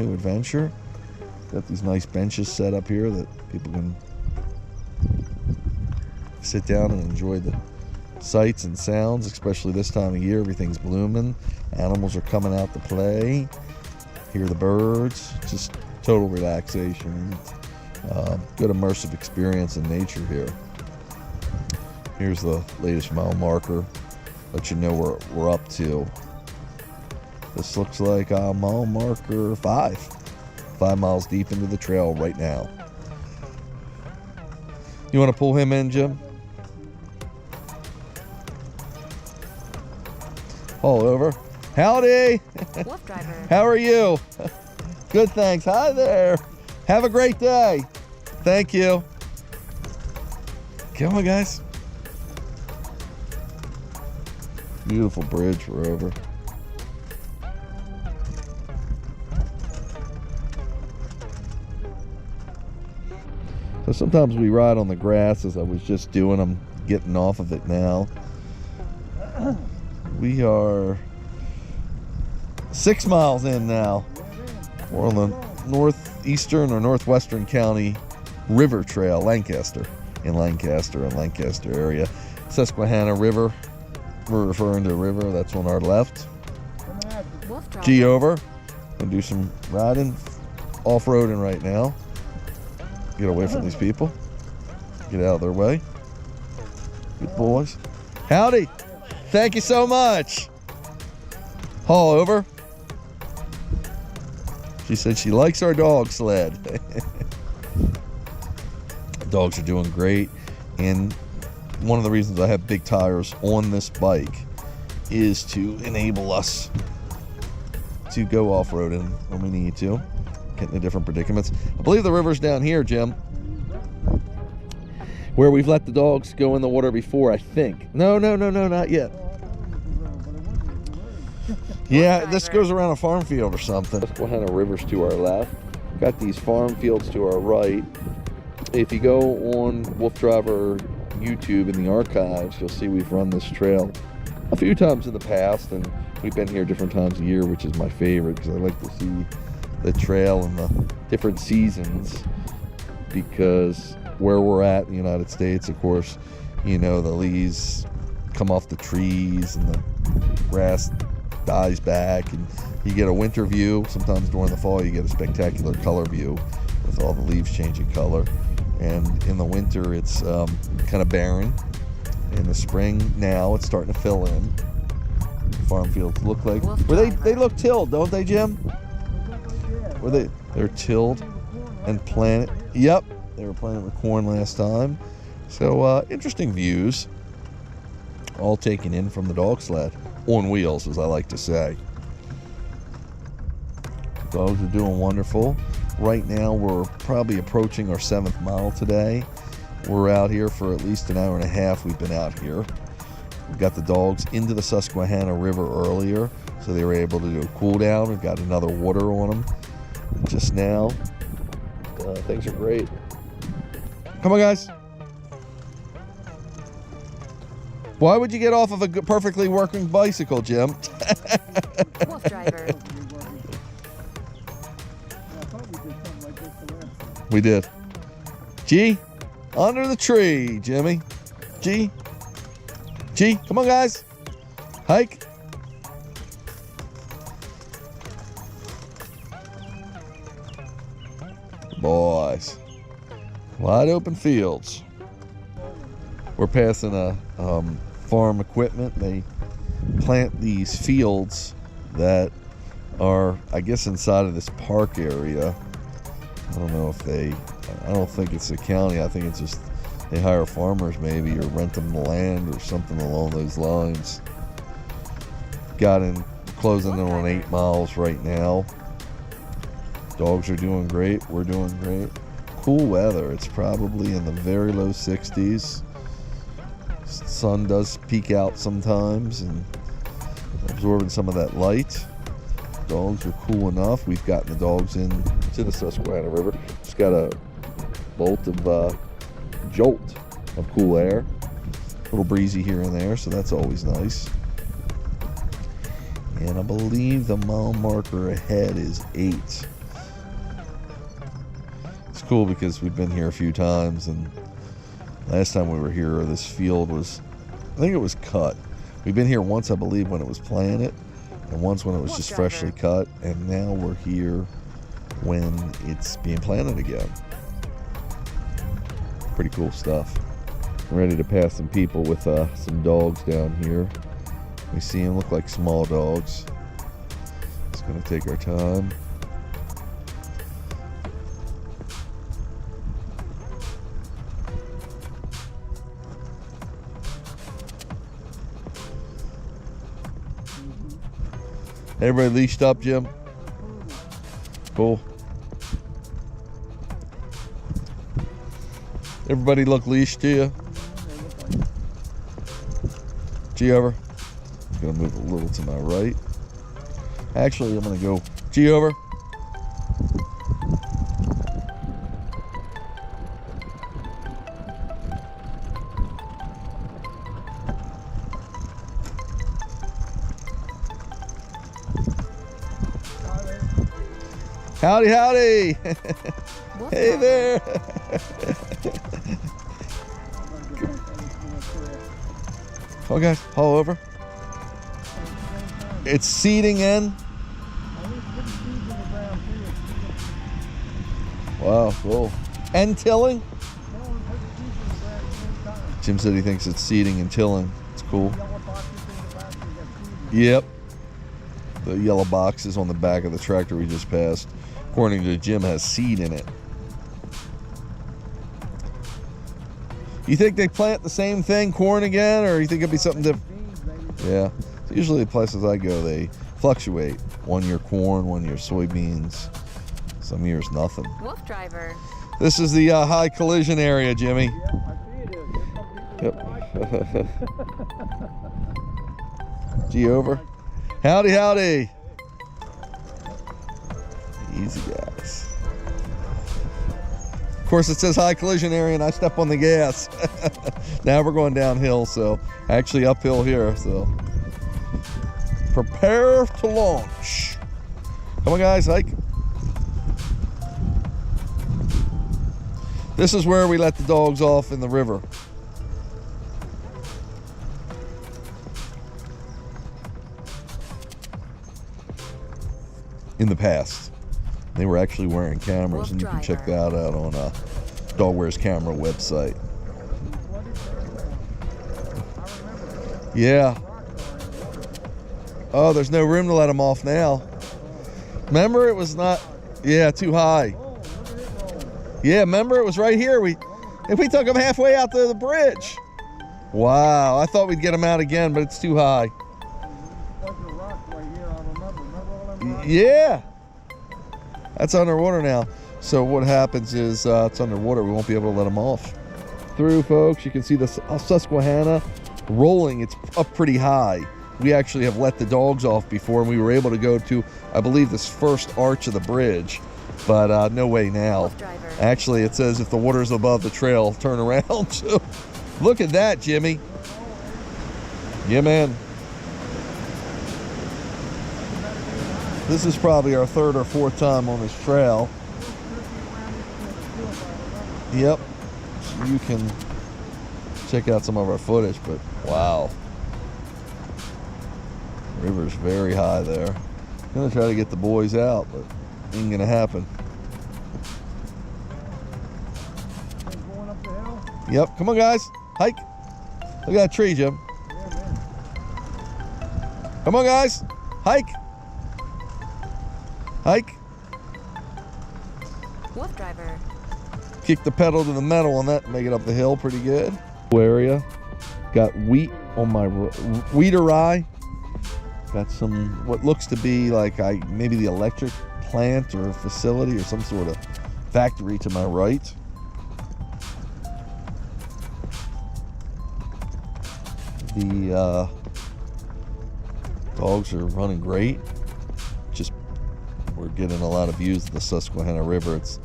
Got these nice benches set up here that people can sit down and enjoy the sights and sounds, especially this time of year. Everything's blooming. Animals are coming out to play. Hear the birds. Just total relaxation. Good immersive experience in nature here. Here's the latest mile marker. Let you know where we're up to. This looks like mile marker 5. 5 miles deep into the trail right now. You want to pull him in, Jim? All over. Howdy. WoofDriver. How are you? Good, thanks. Hi there. Have a great day. Thank you. Come on, guys. Beautiful bridge we're over. So sometimes we ride on the grass, as I was just doing. I'm getting off of it now. We are 6 miles in now. We're on the northeastern or northwestern county river trail, Lancaster, in Lancaster and Lancaster area. Susquehanna River, we're referring to a river that's on our left. G over. Gonna do some riding, off-roading right now. Get away from these people. Get out of their way. Good boys. Howdy. Thank you so much. Haul over. She said she likes our dog sled. Dogs are doing great, and one of the reasons I have big tires on this bike is to enable us to go off-roading when we need to, get into different predicaments. I believe the river's down here, Jim, where we've let the dogs go in the water before, I think. No, not yet. Yeah, this goes around a farm field or something. Susquehanna River's to our left. Got these farm fields to our right. If you go on WoofDriver YouTube in the archives, you'll see we've run this trail a few times in the past, and we've been here different times a year, which is my favorite because I like to see the trail in the different seasons, because where we're at in the United States, of course, you know, the leaves come off the trees and the grass dies back, and you get a winter view. Sometimes during the fall you get a spectacular color view with all the leaves changing color, and in the winter it's kind of barren. In the spring now it's starting to fill in. Farm fields look like, where they look tilled, don't they, Jim? Where they're tilled and planted. Yep, they were planting with corn last time. So interesting views, all taken in from the dog sled on wheels, as I like to say. Dogs are doing wonderful. Right now we're probably approaching our 7th mile today. We're out here for at least an hour and a half. We've been out here. We got the dogs into the Susquehanna River earlier, so they were able to do a cool down. We've got another water on them just now. Things are great. Come on, guys. Why would you get off of a perfectly working bicycle, Jim? WoofDriver. We did. G, under the tree, Jimmy. G, come on, guys. Hike. Boys, wide open fields. We're passing a farm equipment. They plant these fields that are, I guess, inside of this park area. I don't know if I don't think it's the county. I think it's just they hire farmers maybe, or rent them the land or something along those lines. Closing in on 8 miles right now. Dogs are doing great. We're doing great. Cool weather. It's probably in the very low 60s. Sun does peek out sometimes and absorbing some of that light. Dogs are cool enough. We've gotten the dogs into the Susquehanna River. Just got a jolt of cool air. A little breezy here and there, so that's always nice. And I believe the mile marker ahead is 8. It's cool because we've been here a few times, and last time we were here, this field was, I think it was cut. We've been here once, I believe, when it was planted, and once when it was just freshly cut, and now we're here when it's being planted again. Pretty cool stuff. I'm ready to pass some people with some dogs down here. We see them, look like small dogs. Just gonna take our time. Everybody leashed up, Jim? Cool. Everybody look leashed to you? G over. I'm gonna move a little to my right. Actually, I'm gonna go G over. Howdy, howdy. Hey there. Oh, guys, haul over. It's seeding in. Wow, cool. And tilling? Jim said he thinks it's seeding and tilling. It's cool. Yep. The yellow boxes on the back of the tractor we just passed, according to Jim, has seed in it. You think they plant the same thing, corn again, or you think it'd be something different? Yeah. So usually the places I go, they fluctuate. 1 year corn, 1 year soybeans. Some years nothing. WoofDriver. This is the high collision area, Jimmy. Yep. G over. Howdy, howdy. Easy, guys. Of course, it says high collision area, and I step on the gas. Now we're going downhill, so actually uphill here. So prepare to launch. Come on, guys, hike. This is where we let the dogs off in the river. In the past, they were actually wearing cameras, and you can check that out on Dog Wears Camera website. Yeah. Oh, there's no room to let them off now. Remember, it was not, yeah, too high. Yeah, remember, it was right here. If we took them halfway out to the bridge. Wow, I thought we'd get them out again, but it's too high. Yeah. That's underwater now. So what happens is it's underwater. We won't be able to let them off. Through, folks, you can see the Susquehanna rolling. It's up pretty high. We actually have let the dogs off before, and we were able to go to, I believe, this first arch of the bridge, but no way now. WoofDriver. Actually, it says if the water's above the trail, turn around. So look at that, Jimmy. Yeah, man. This is probably our third or fourth time on this trail. Yep. So you can check out some of our footage, but wow. River's very high there. I'm gonna try to get the boys out, but ain't gonna happen. Going up the hill? Yep, come on guys, hike. Look at that tree, Jim. Yeah, man. Come on guys, hike. Hike. WoofDriver. Kick the pedal to the metal on that, make it up the hill pretty good. Area, got wheat on my wheat or rye. Got some what looks to be like maybe the electric plant or facility or some sort of factory to my right. The dogs are running great. Just we're getting a lot of views of the Susquehanna River. It's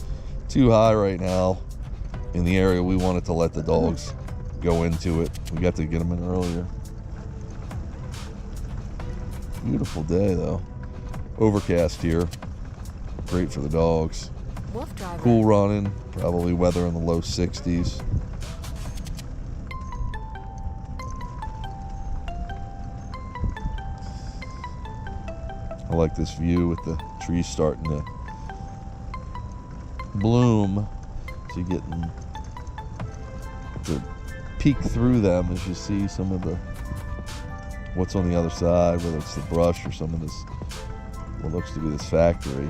too high right now in the area. We wanted to let the dogs go into it. We got to get them in earlier. Beautiful day though. Overcast here. Great for the dogs. WoofDriver. Cool running. Probably weather in the low 60s. I like this view with the trees starting to bloom. So you're getting to peek through them as you see some of the what's on the other side, whether it's the brush or some of this what looks to be this factory.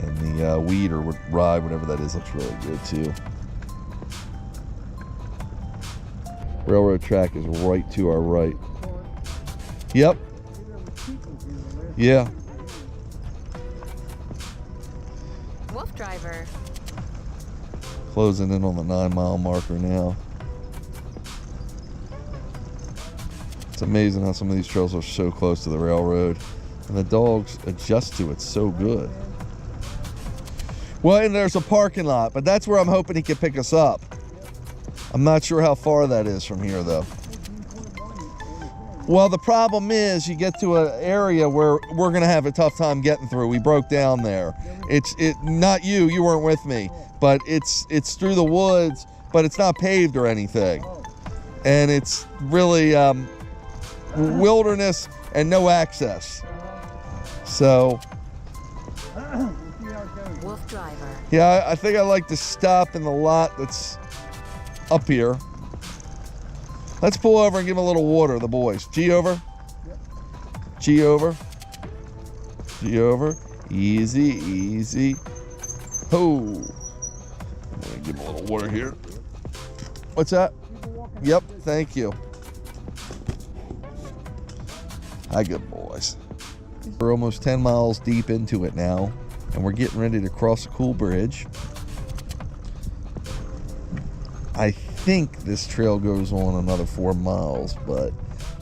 And the wheat or rye, whatever that is, looks really good too. Railroad track is right to our right. Yep. Yeah. WoofDriver. Closing in on the 9-mile marker now. It's amazing how some of these trails are so close to the railroad, and the dogs adjust to it so good. Well, and there's a parking lot, but that's where I'm hoping he can pick us up. I'm not sure how far that is from here, though. Well, the problem is you get to an area where we're going to have a tough time getting through. We broke down there. Not you weren't with me, but it's through the woods, but it's not paved or anything. And it's really wilderness and no access. So WoofDriver. yeah, I think I like to stop in the lot that's up here. Let's pull over and give them a little water, the boys. G over. Yep. G over. G over. Easy, easy. Oh. I'm gonna give them a little water here. What's that? Yep, thank you. Hi, good boys. We're almost 10 miles deep into it now, and we're getting ready to cross a cool bridge. I think this trail goes on another 4 miles, but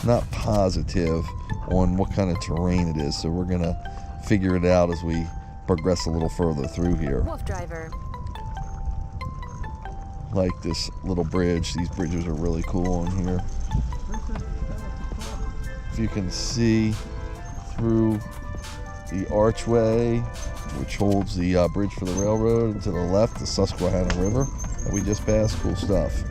not positive on what kind of terrain it is. So we're gonna figure it out as we progress a little further through here. WoofDriver. Like this little bridge. These bridges are really cool on here. If you can see through the archway, which holds the bridge for the railroad, and to the left, the Susquehanna River that we just passed. Cool stuff.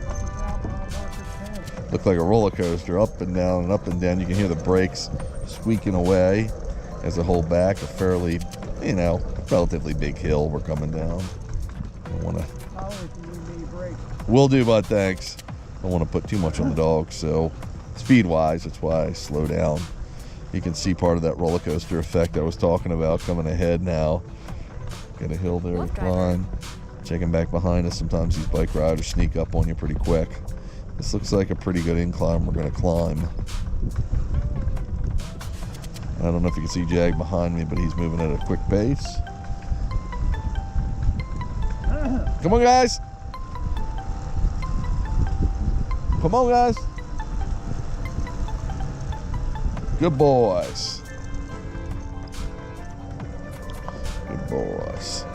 Looked like a roller coaster, up and down and up and down. You can hear the brakes squeaking away as I hold back a fairly, relatively big hill we're coming down. I want to. Will do, bud. Thanks. I don't want to put too much on the dog, so speed-wise, that's why I slow down. You can see part of that roller coaster effect I was talking about coming ahead now. Got a hill there to climb. Checking back behind us. Sometimes these bike riders sneak up on you pretty quick. This looks like a pretty good incline we're going to climb. I don't know if you can see Jag behind me, but he's moving at a quick pace. Come on, guys. Come on, guys. Good boys. Good boys.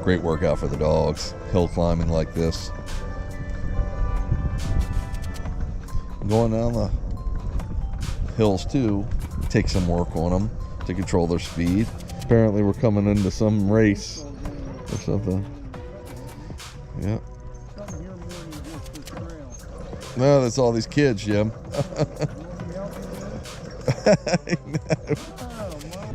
Great workout for the dogs. Hill climbing like this. Going down the hills too. Take some work on them to control their speed. Apparently we're coming into some race or something. Yeah. Something here more than just the trail. No, that's all these kids, Jim.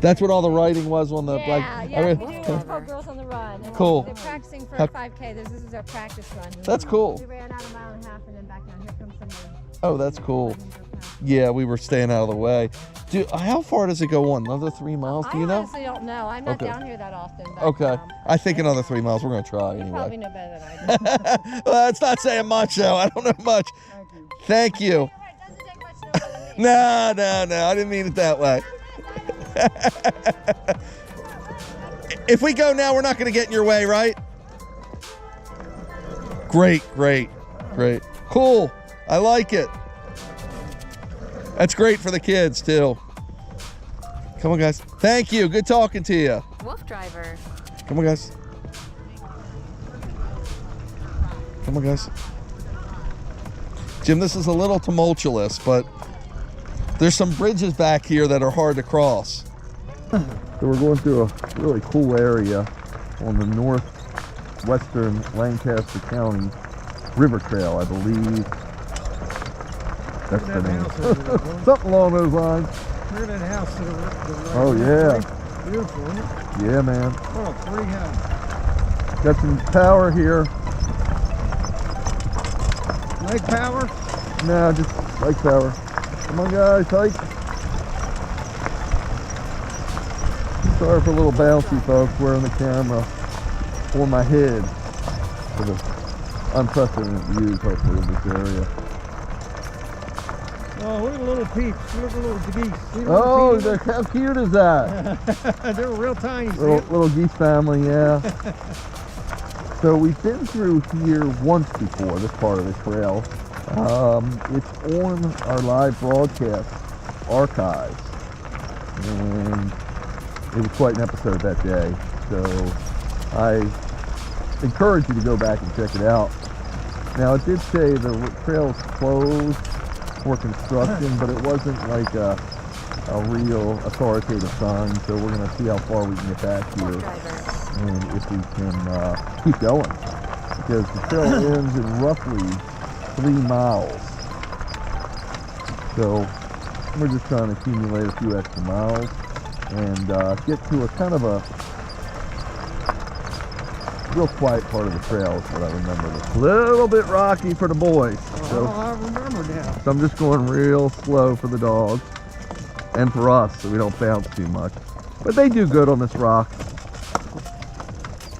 That's what all the writing was on the Yeah, I mean, we do what's called Girls on the Run. And Cool. They're practicing for How- a 5K. This is our practice run. That's cool. We ran out a mile and a half and then back down. Here comes somebody. Oh, that's cool. Yeah, we were staying out of the way. How far does it go on? Another 3 miles? Do you I know? honestly don't know. I'm not Okay. down here that often. But, Okay. I think another 3 miles. We're going to try You probably anyway. know better than I do. Well, that's not saying much, though. I don't know much. Thank you. All right, doesn't take much to know what it means. No. I didn't mean it that way. If we go now, we're not going to get in your way, right? Great. Cool. I like it. That's great for the kids, too. Come on, guys. Thank you. Good talking to you. WoofDriver. Come on, guys. Come on, guys. Jim, this is a little tumultuous, but there's some bridges back here that are hard to cross. So we're going through a really cool area on the northwestern Lancaster County River Trail, I believe. That's the name. Something along those lines. Look at that house to the right. Oh, yeah. Beautiful, isn't it? Yeah, man. What a pretty house. Got some power here. Lake power? No, just like power. Come on, guys, hike. Sorry for a little bouncy, folks, wearing the camera on my head for the unprecedented views, hopefully, of this area. Oh, look at the little peeps. Look at the little geese. See the Oh, little geese? how cute is that? They're real tiny. see Little, it? little geese family, yeah. So we've been through here once before, this part of the trail. It's on our live broadcast archives, and it was quite an episode that day. So I encourage you to go back and check it out. Now, it did say the trail's closed for construction, but it wasn't like a real authoritative sign, so we're going to see how far we can get back here WoofDriver. and if we can keep going, because the trail ends in roughly 3 miles. So we're just trying to accumulate a few extra miles and get to a kind of a real quiet part of the trail is what I remember. It's a little bit rocky for the boys, Oh, so I remember now. I'm just going real slow for the dogs and for us so we don't bounce too much. But they do good on this rock.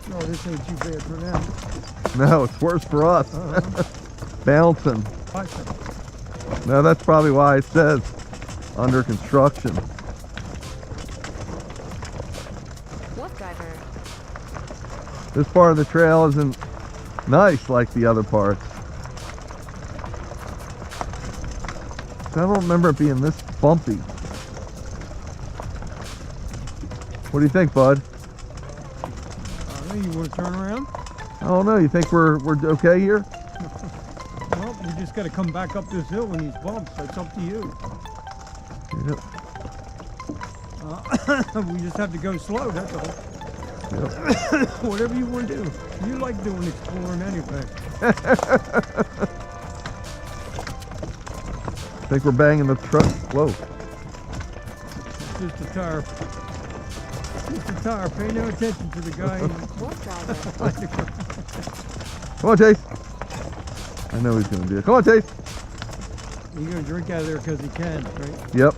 No, this ain't too bad for them. No, it's worse for us. Bouncing. No, that's probably why it says under construction. WoofDriver. This part of the trail isn't nice like the other parts. I don't remember it being this bumpy. What do you think, bud? You want to turn around? I don't know. You think we're okay here? Well, you just got to come back up this hill in these bumps. That's up to you. Yep. We just have to go slow, that's all. Yep. Whatever you want to do. You like doing exploring anyway. Think we're banging the truck? Whoa. It's just a tire. Just a tire. Pay no attention to the guy. WoofDriver. Come on, Chase. I know he's gonna do it. Come on, Chase. He's going to drink out of there because he can, right? Yep.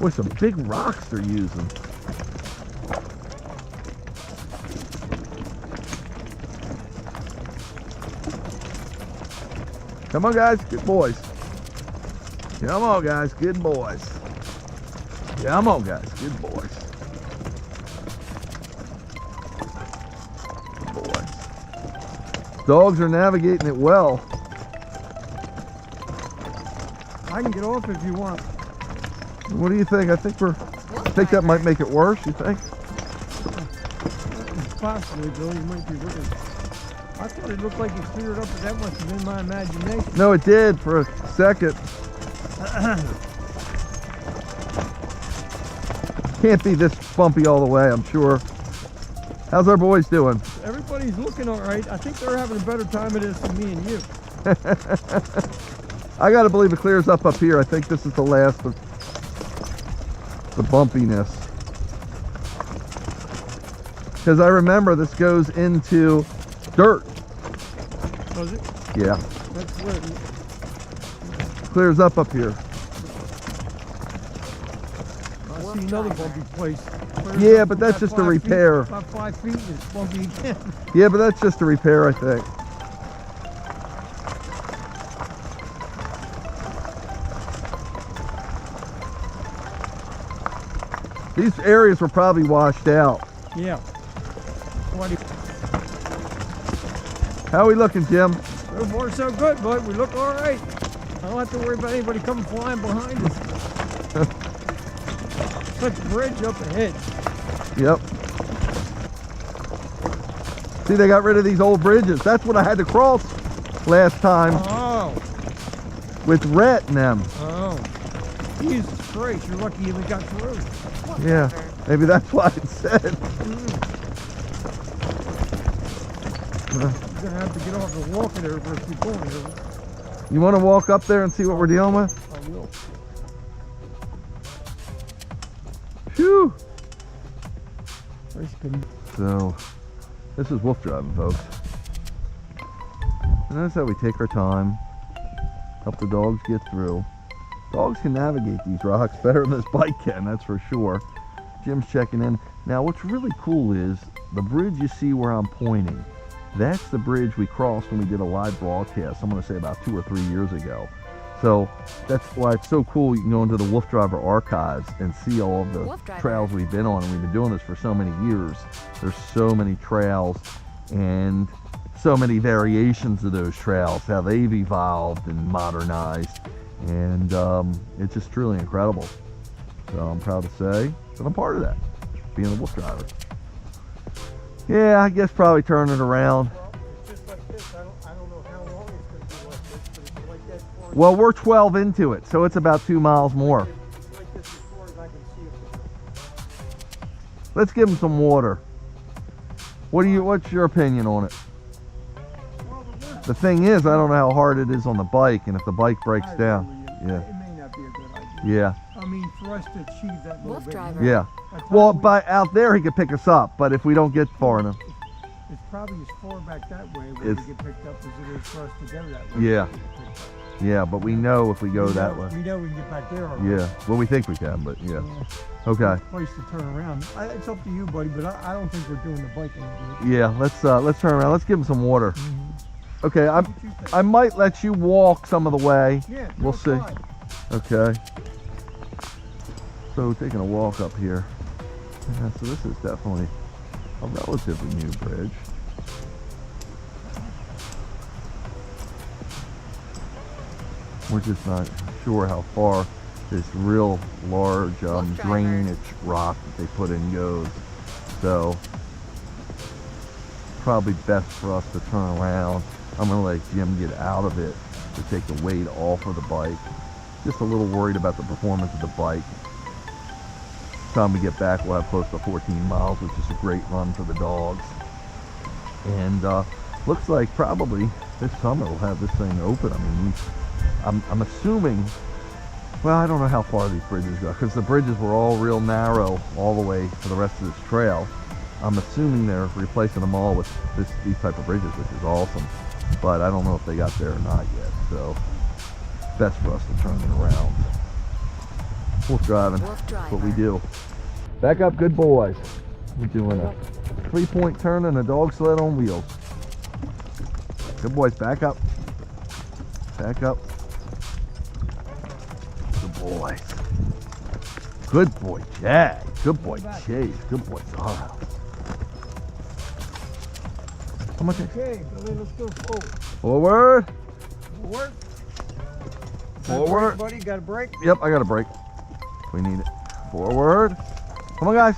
Boy, some big rocks they're using. Come on, guys. Good boys. Come on, guys. Good boys. Come on, guys. Good boys. Good boys. Dogs are navigating it well. I can get off if you want. What do you think? I think that might make it worse, you think? Possibly, Bill. You might be looking. I thought it looked like you cleared up, but that must have been my imagination. No, it did for a second. Can't be this bumpy all the way, I'm sure. How's our boys doing? Everybody's looking all right. I think they're having a better time of this than me and you. I gotta believe it clears up here. I think this is the last of the bumpiness. Because I remember this goes into dirt. Does it? Yeah. That's where Clears up here. I see another bumpy place. Yeah, but that's just a repair. About 5 feet and it's bumpy again. Yeah, but that's just a repair, I think. These areas were probably washed out. Yeah. How are we looking, Jim? So far so good, bud. We look all right. I don't have to worry about anybody coming flying behind us. Such a bridge up ahead. Yep. See, they got rid of these old bridges. That's what I had to cross last time Oh. with Rhett and them. Oh. Jesus Christ, you're lucky you even got through. Yeah, maybe that's why it said. You're gonna have to get off and walk it over if you're going here. You want to walk up there and see what we're dealing with? I will. Phew. First can So, this is wolf driving, folks. And notice how we take our time, help the dogs get through. Dogs can navigate these rocks better than this bike can, that's for sure. Jim's checking in. Now, what's really cool is the bridge you see where I'm pointing. That's the bridge we crossed when we did a live broadcast, I'm going to say about 2 or 3 years ago. So that's why it's so cool. You can go into the WoofDriver archives and see all of the trails we've been on. And we've been doing this for so many years. There's so many trails and so many variations of those trails, how they've evolved and modernized. And it's just truly incredible. So I'm proud to say that I'm part of that, being a WoofDriver. Yeah, I guess probably turn it around. it's just like this. I don't know how long it's gonna be like this, but it's like that far. Well, we're 12 into it, so it's about 2 miles more. It's like this as far as I can see it. Let's give them some water. What's your opinion on it? Well, The thing is, I don't know how hard it is on the bike, and if the bike breaks I down. really- Yeah. It may not be a good idea. Yeah. I mean, for us to achieve that little bit. WoofDriver. Yeah. That's Well, probably- by out there he could pick us up, but if we don't get far enough. It's probably as far back that way where It's- we get picked up as it is for us to go that way. Yeah. to get picked up. Yeah, but we know if we go We that know- way. We know we can get back there. all right. Yeah. Well, we think we can, but yeah. Yeah. Okay. Place to turn around. It's up to you, buddy, but I don't think we're doing the bike any good. Yeah. Let's turn around. Let's give him some water. Mm-hmm. Okay. What you think? I might let you walk some of the way. Yeah, We'll go see. fine. Okay. So taking a walk up here. Yeah, so this is definitely a relatively new bridge. We're just not sure how far this real large drainage rock that they put in goes. So probably best for us to turn around. I'm gonna let Jim get out of it to take the weight off of the bike. Just a little worried about the performance of the bike. Time we get back, we'll have close to 14 miles, which is a great run for the dogs. And looks like probably this summer we'll have this thing open. I mean, I'm assuming, well, I don't know how far these bridges go, because the bridges were all real narrow all the way for the rest of this trail. I'm assuming they're replacing them all with these type of bridges, which is awesome. But I don't know if they got there or not yet, so best for us to turn it around. Wolf driving, that's what we do. Back up, good boys. We're doing a 3-point turn and a dog sled on wheels. Good boys, back up. Back up. Good boys. Good boy, Jag. Good boy, Chase. Good boy, Zorro. Come on, Chase. Okay, Billy, let's go forward. Forward. Forward. Forward. Buddy, got a break? Yep, I got a break. We need it. Forward. Come on, guys.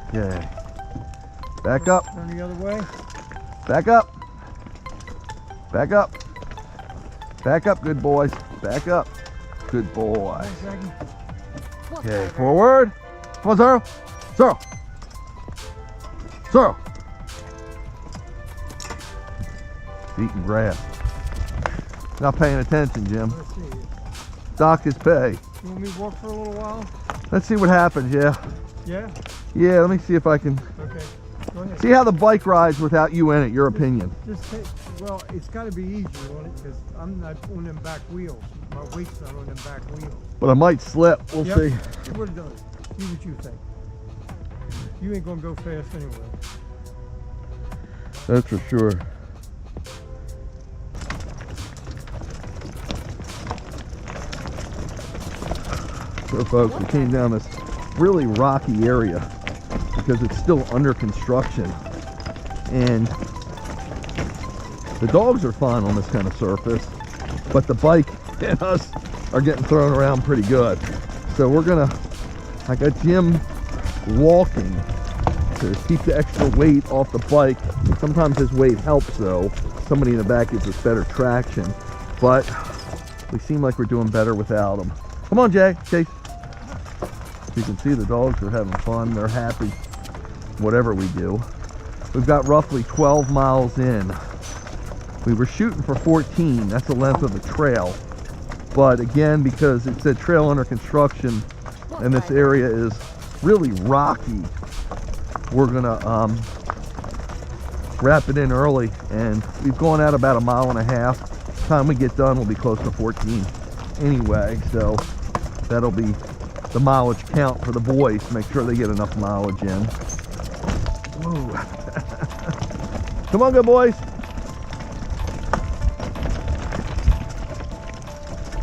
Okay. Back up. Turn the other way. Back up. Back up. Back up, good boys. Back up. Good boy. Wolf Okay, driver. forward. Come on, Zorro. Zorro. Zorro. Eating grass. Not paying attention, Jim. Let's see. Dock is pay. You want me to walk for a little while? Let's see what happens, yeah. Yeah? Yeah, let me see if I can Okay. Go ahead. see how the bike rides without you in it, your opinion. Just take, well, it's got to be easier on it because I'm not on them back wheels. My weight's not on them back wheels. But I might slip, we'll Yep, see. It would have done it. See what you think. You ain't going to go fast anyway. That's for sure. So folks, we came down this really rocky area because it's still under construction, and the dogs are fine on this kind of surface, but the bike and us are getting thrown around pretty good. So we're gonna, I got Jim walking to keep the extra weight off the bike. Sometimes his weight helps though. Somebody in the back gives us better traction, but we seem like we're doing better without him. Come on, Jay, Chase. You can see the dogs are having fun. They're happy, whatever we do. We've got roughly 12 miles in. We were shooting for 14. That's the length of the trail. But again, because it's a trail under construction and this area is really rocky, we're gonna wrap it in early, and we've gone out about 1.5 miles. By the time we get done, we'll be close to 14 anyway, so that'll be the mileage count for the boys to make sure they get enough mileage in. Whoa. Come on, good boys.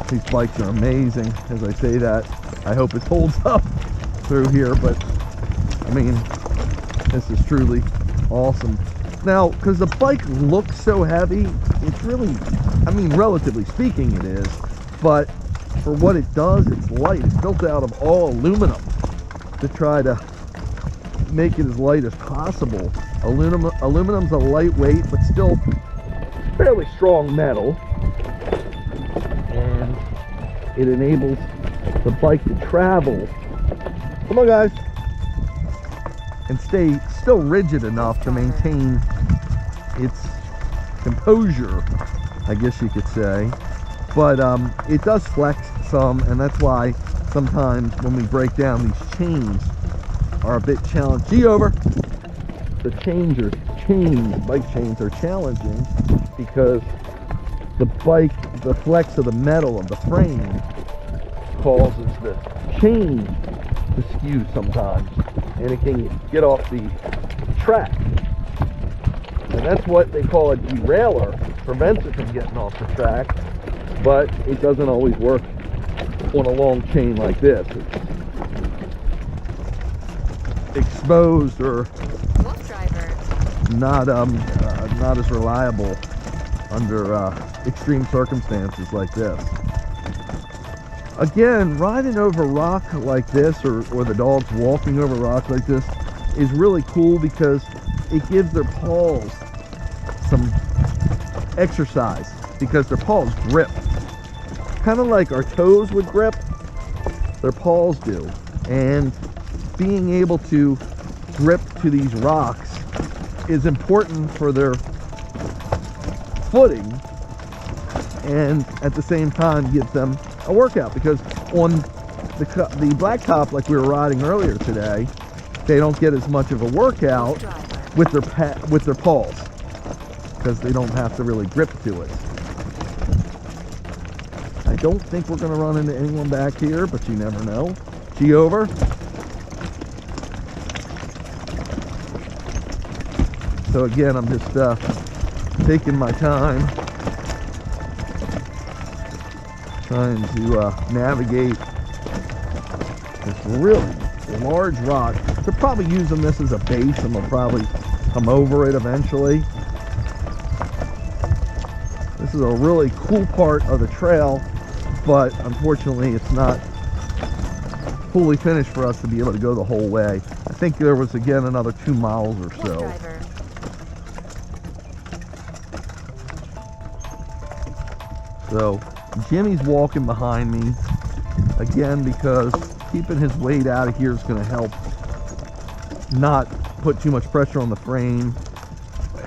These bikes are amazing. As I say that, I hope it holds up through here, but I mean, this is truly awesome. Now, because the bike looks so heavy, it's really, I mean, relatively speaking it is, but for what it does, it's light. It's built out of all aluminum to try to make it as light as possible. Aluminum's a lightweight, but still fairly strong metal, and it enables the bike to travel. Come on, guys. And stay still rigid enough to maintain its composure, I guess you could say. But it does flex some, and that's why sometimes when we break down, these chains are a bit challenging. Gee, over. The bike chains are challenging because the flex of the metal of the frame causes the chain to skew sometimes, and it can get off the track. And that's what they call a derailleur. Prevents it from getting off the track, but it doesn't always work on a long chain like this. It's exposed or WoofDriver. not as reliable under extreme circumstances like this. Again, riding over rock like this, or the dogs walking over rock like this, is really cool because it gives their paws some exercise, because their paws grip. Kind of like our toes would grip, their paws do. And being able to grip to these rocks is important for their footing, and at the same time gives them a workout, because on the blacktop like we were riding earlier today, they don't get as much of a workout with their paws because they don't have to really grip to it. I don't think we're going to run into anyone back here, but you never know. Gee, over. So again, I'm just taking my time, trying to navigate this really large rock. They're probably using this as a base, and they'll probably come over it eventually. This is a really cool part of the trail, but unfortunately it's not fully finished for us to be able to go the whole way. I think there was again another 2 miles or so. WoofDriver. So Jimmy's walking behind me again because keeping his weight out of here is going to help not put too much pressure on the frame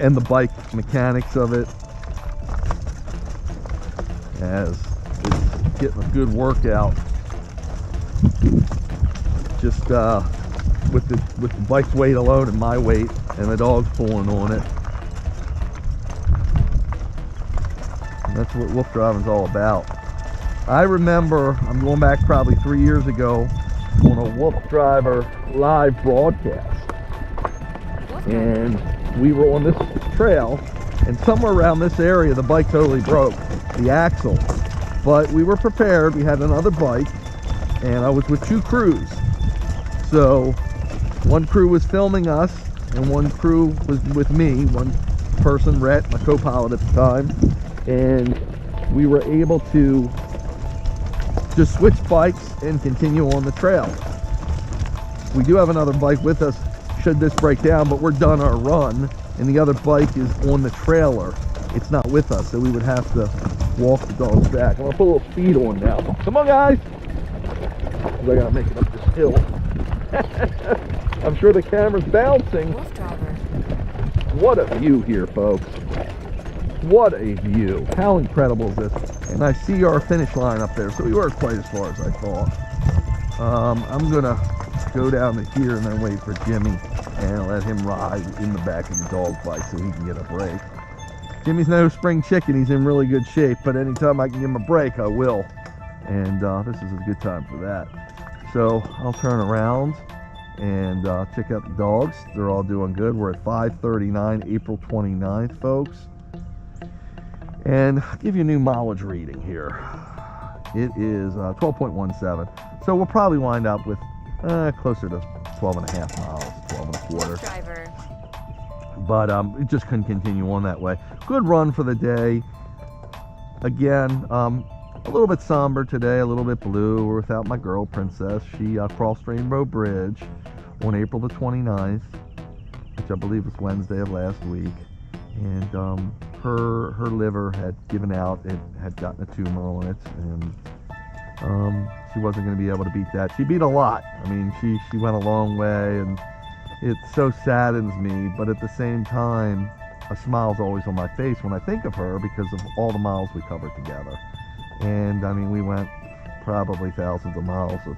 and the bike mechanics of it, as it's getting a good workout just with the bike's weight alone and my weight and the dog's pulling on it. And that's what wolf driving is all about. I remember, I'm going back probably 3 years ago, on a WoofDriver live broadcast, and we were on this trail, and somewhere around this area the bike totally broke the axle, but we were prepared. We had another bike, and I was with 2 crews. So one crew was filming us and one crew was with me, one person, Rhett, my co-pilot at the time, and we were able to just switch bikes and continue on the trail. We do have another bike with us should this break down, but we're done our run, and the other bike is on the trailer. It's not with us, so we would have to walk the dogs back. I'm gonna put a little speed on now. Come on, guys! 'Cause I gotta make it up this hill. I'm sure the camera's bouncing. WoofDriver. What a view here, folks. What a view. How incredible is this? And I see our finish line up there, so we weren't quite as far as I thought. I'm gonna go down to here and then wait for Jimmy and let him ride in the back of the dog bike so he can get a break. Jimmy's no spring chicken. He's in really good shape, but anytime I can give him a break, I will. And this is a good time for that. So I'll turn around and check out the dogs. They're all doing good. We're at 5:39, April 29th, folks. And I'll give you a new mileage reading here. It is 12.17. So we'll probably wind up with closer to 12.5 miles, 12.25. WoofDriver. But it just couldn't continue on that way. Good run for the day. Again, a little bit somber today, a little bit blue. We're without my girl, Princess. She crossed Rainbow Bridge on April the 29th, which I believe was Wednesday of last week. And her liver had given out. It had gotten a tumor on it, and she wasn't going to be able to beat that. She beat a lot. I mean, she went a long way, and it so saddens me, but at the same time, a smile's always on my face when I think of her because of all the miles we covered together. And I mean, we went probably thousands of miles of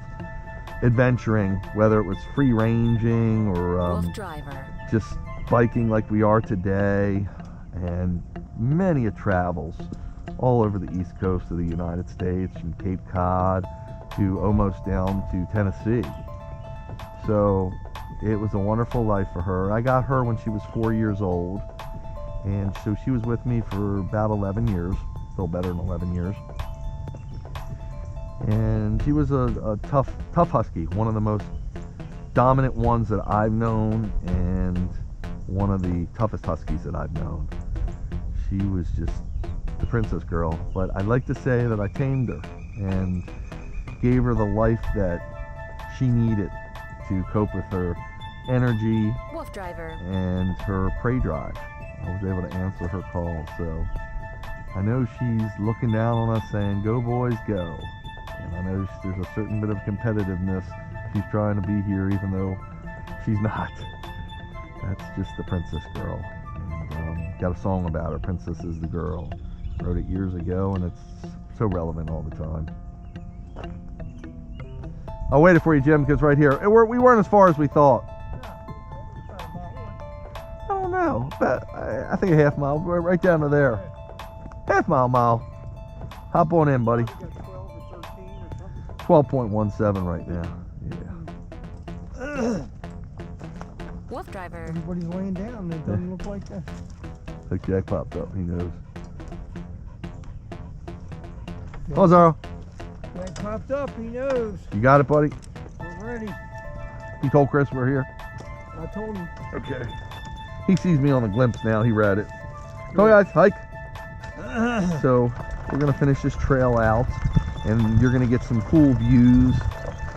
adventuring, whether it was free ranging or WoofDriver. just biking like we are today, and many a travels all over the east coast of the United States, from Cape Cod to almost down to Tennessee. So it was a wonderful life for her. I got her when she was 4 years old, and so she was with me for about 11 years, still better than 11 years. And she was a tough husky, one of the most dominant ones that I've known, and one of the toughest huskies that I've known. She was just the princess girl, but I'd like to say that I tamed her and gave her the life that she needed to cope with her energy WoofDriver. and her prey drive. I was able to answer her call, so I know she's looking down on us saying, "Go boys, go." And I know there's a certain bit of competitiveness. She's trying to be here even though she's not. That's just the princess girl. And got a song about her, "Princess is the Girl." Wrote it years ago, and it's so relevant all the time. I'll wait it for you, Jim, because right here, we weren't as far as we thought. I don't know, but I think a half mile. We're right down to there. Half mile. Hop on in, buddy. 12.17 right now. Yeah. WoofDriver. Everybody's laying down. It doesn't look like that. Like Jack popped up. He knows. Oh, Zaro. That popped up. He knows. You got it, buddy? ready. You told Chris we're here? I told him. Okay. He sees me on the glimpse now. He read it. Come on, guys, hike. So we're gonna finish this trail out, and you're gonna get some cool views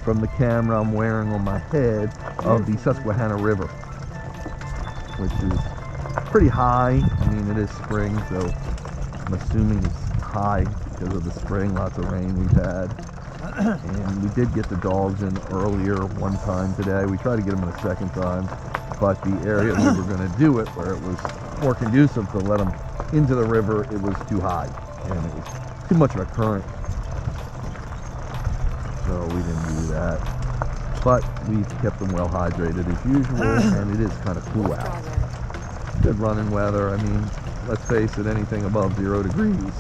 from the camera I'm wearing on my head of the Susquehanna River, which is pretty high. I mean, it is spring, so I'm assuming it's high because of the spring, lots of rain we've had. And we did get the dogs in earlier one time today. We tried to get them in a second time, but the area we were going to do it, where it was more conducive to let them into the river, it was too high and it was too much of a current, so we didn't do that. But we've kept them well hydrated as usual, and it is kind of cool out. Good running weather. I mean, let's face it, anything above 0 degrees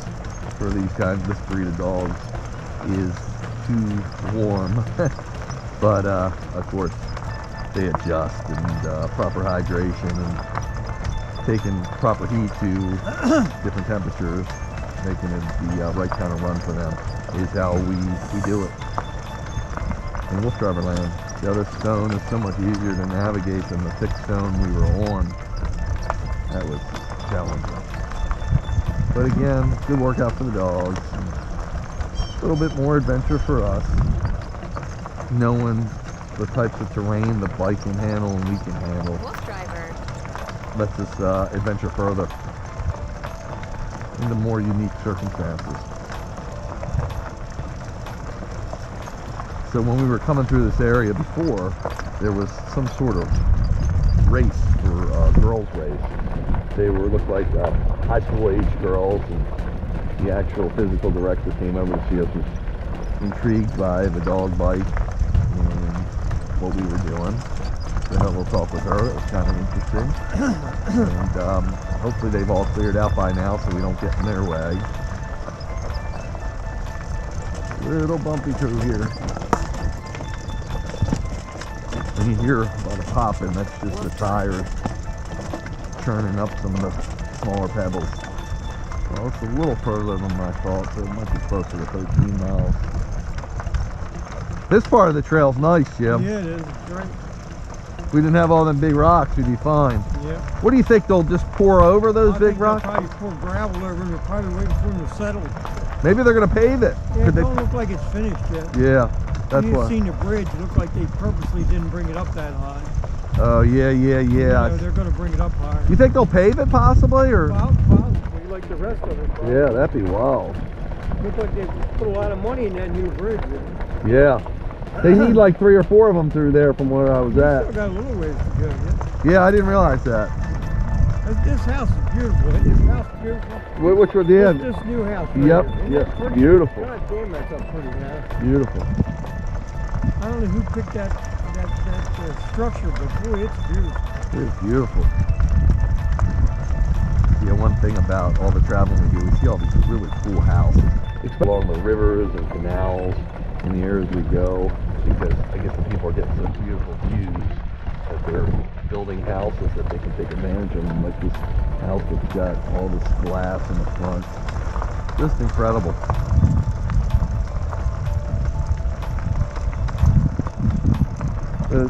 for these kinds, this breed of dogs, is too warm. But of course they adjust, and proper hydration and taking proper heat to different temperatures, making it the right kind of run for them, is how we do it. In WoofDriver land, the other stone is so much easier to navigate than the thick stone we were on. That was challenging. But again, good workout for the dogs. A little bit more adventure for us, knowing the types of terrain the bike can handle and we can handle. WoofDriver. Lets us adventure further into more unique circumstances. So when we were coming through this area before, there was some sort of race for girls race. They looked like high school age girls, and the actual physical director came over to see us, was intrigued by the dog bite and what we were doing. So had a little talk with her. It was kind of interesting. And hopefully they've all cleared out by now so we don't get in their way. Little bumpy through here. When you hear about a popping, that's just the tires churning up some of the smaller pebbles. Well, it's a little further than I thought, so it might be closer to 13 miles. This part of the trail's nice, Jim. Yeah, it is. It's great. If we didn't have all them big rocks, we'd be fine. Yeah. What do you think? They'll just pour over those big rocks? They'll probably pour gravel over, and they're probably waiting for them to settle. Maybe they're going to pave it. Yeah, it Could they- don't look like it's finished yet. Yeah, that's You've what. seen the bridge. It looked like they purposely didn't bring it up that high. Oh, yeah. You know, they're going to bring it up higher. You think they'll pave it possibly, or? Probably like the rest of it. Probably. Yeah, that'd be wild. Looks like they put a lot of money in that new bridge. Yeah. They need like 3 or 4 of them through there from where I was Still at. got a little ways to go. Yeah, I didn't realize that. This house is beautiful. This house is beautiful. Which one did? This new house. Right Yep, here. yep, It's pretty. beautiful. God damn, that's a pretty house. Beautiful. I don't know who picked that structure, but boy, it's beautiful. It's beautiful. Yeah, one thing about all the traveling we do, we see all these really cool houses. Along the rivers and canals in the areas we go, because I guess the people are getting such beautiful views that they're building houses that they can take advantage of them. Like this house that's got all this glass in the front. Just incredible.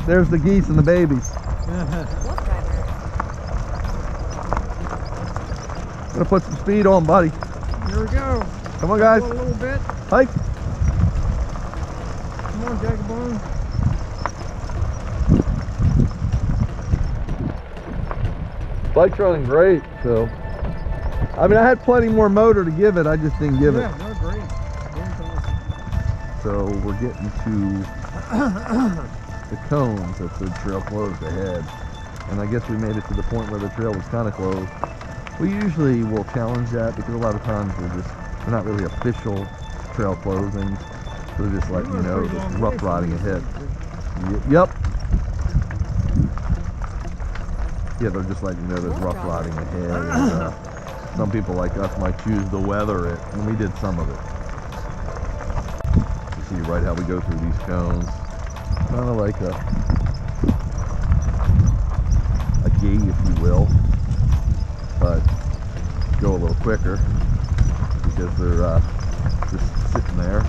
There's the geese and the babies. WoofDriver. Gonna put some speed on, buddy. Here we go. Come on, guys. Go a little bit. Hike. Come on, Jagabone. Bike's running great, so. I mean, I had plenty more motor to give it, I just didn't give it. Yeah, no, great. So we're getting to the cones. That's the trail closed ahead. And I guess we made it to the point where the trail was kind of closed. We usually will challenge that because a lot of times they're not really official trail closings. So they're just letting you know there's rough riding ahead. Yep. Yeah, they're just letting you know there's rough riding ahead. And, some people like us might choose to weather it, and we did some of it. You see right how we go through these cones. Kind of like a gate, if you will, but go a little quicker because they're just sitting there.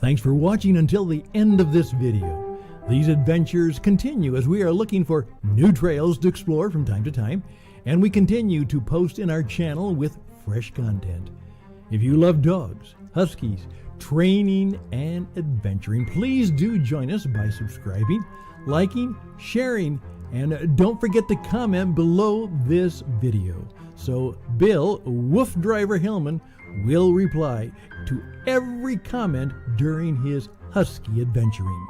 Thanks for watching until the end of this video. These adventures continue as we are looking for new trails to explore from time to time, and we continue to post in our channel with fresh content. If you love dogs, huskies, training, and adventuring, please do join us by subscribing, liking, sharing, and don't forget to comment below this video. So Bill WoofDriver Hillman will reply to every comment during his husky adventuring.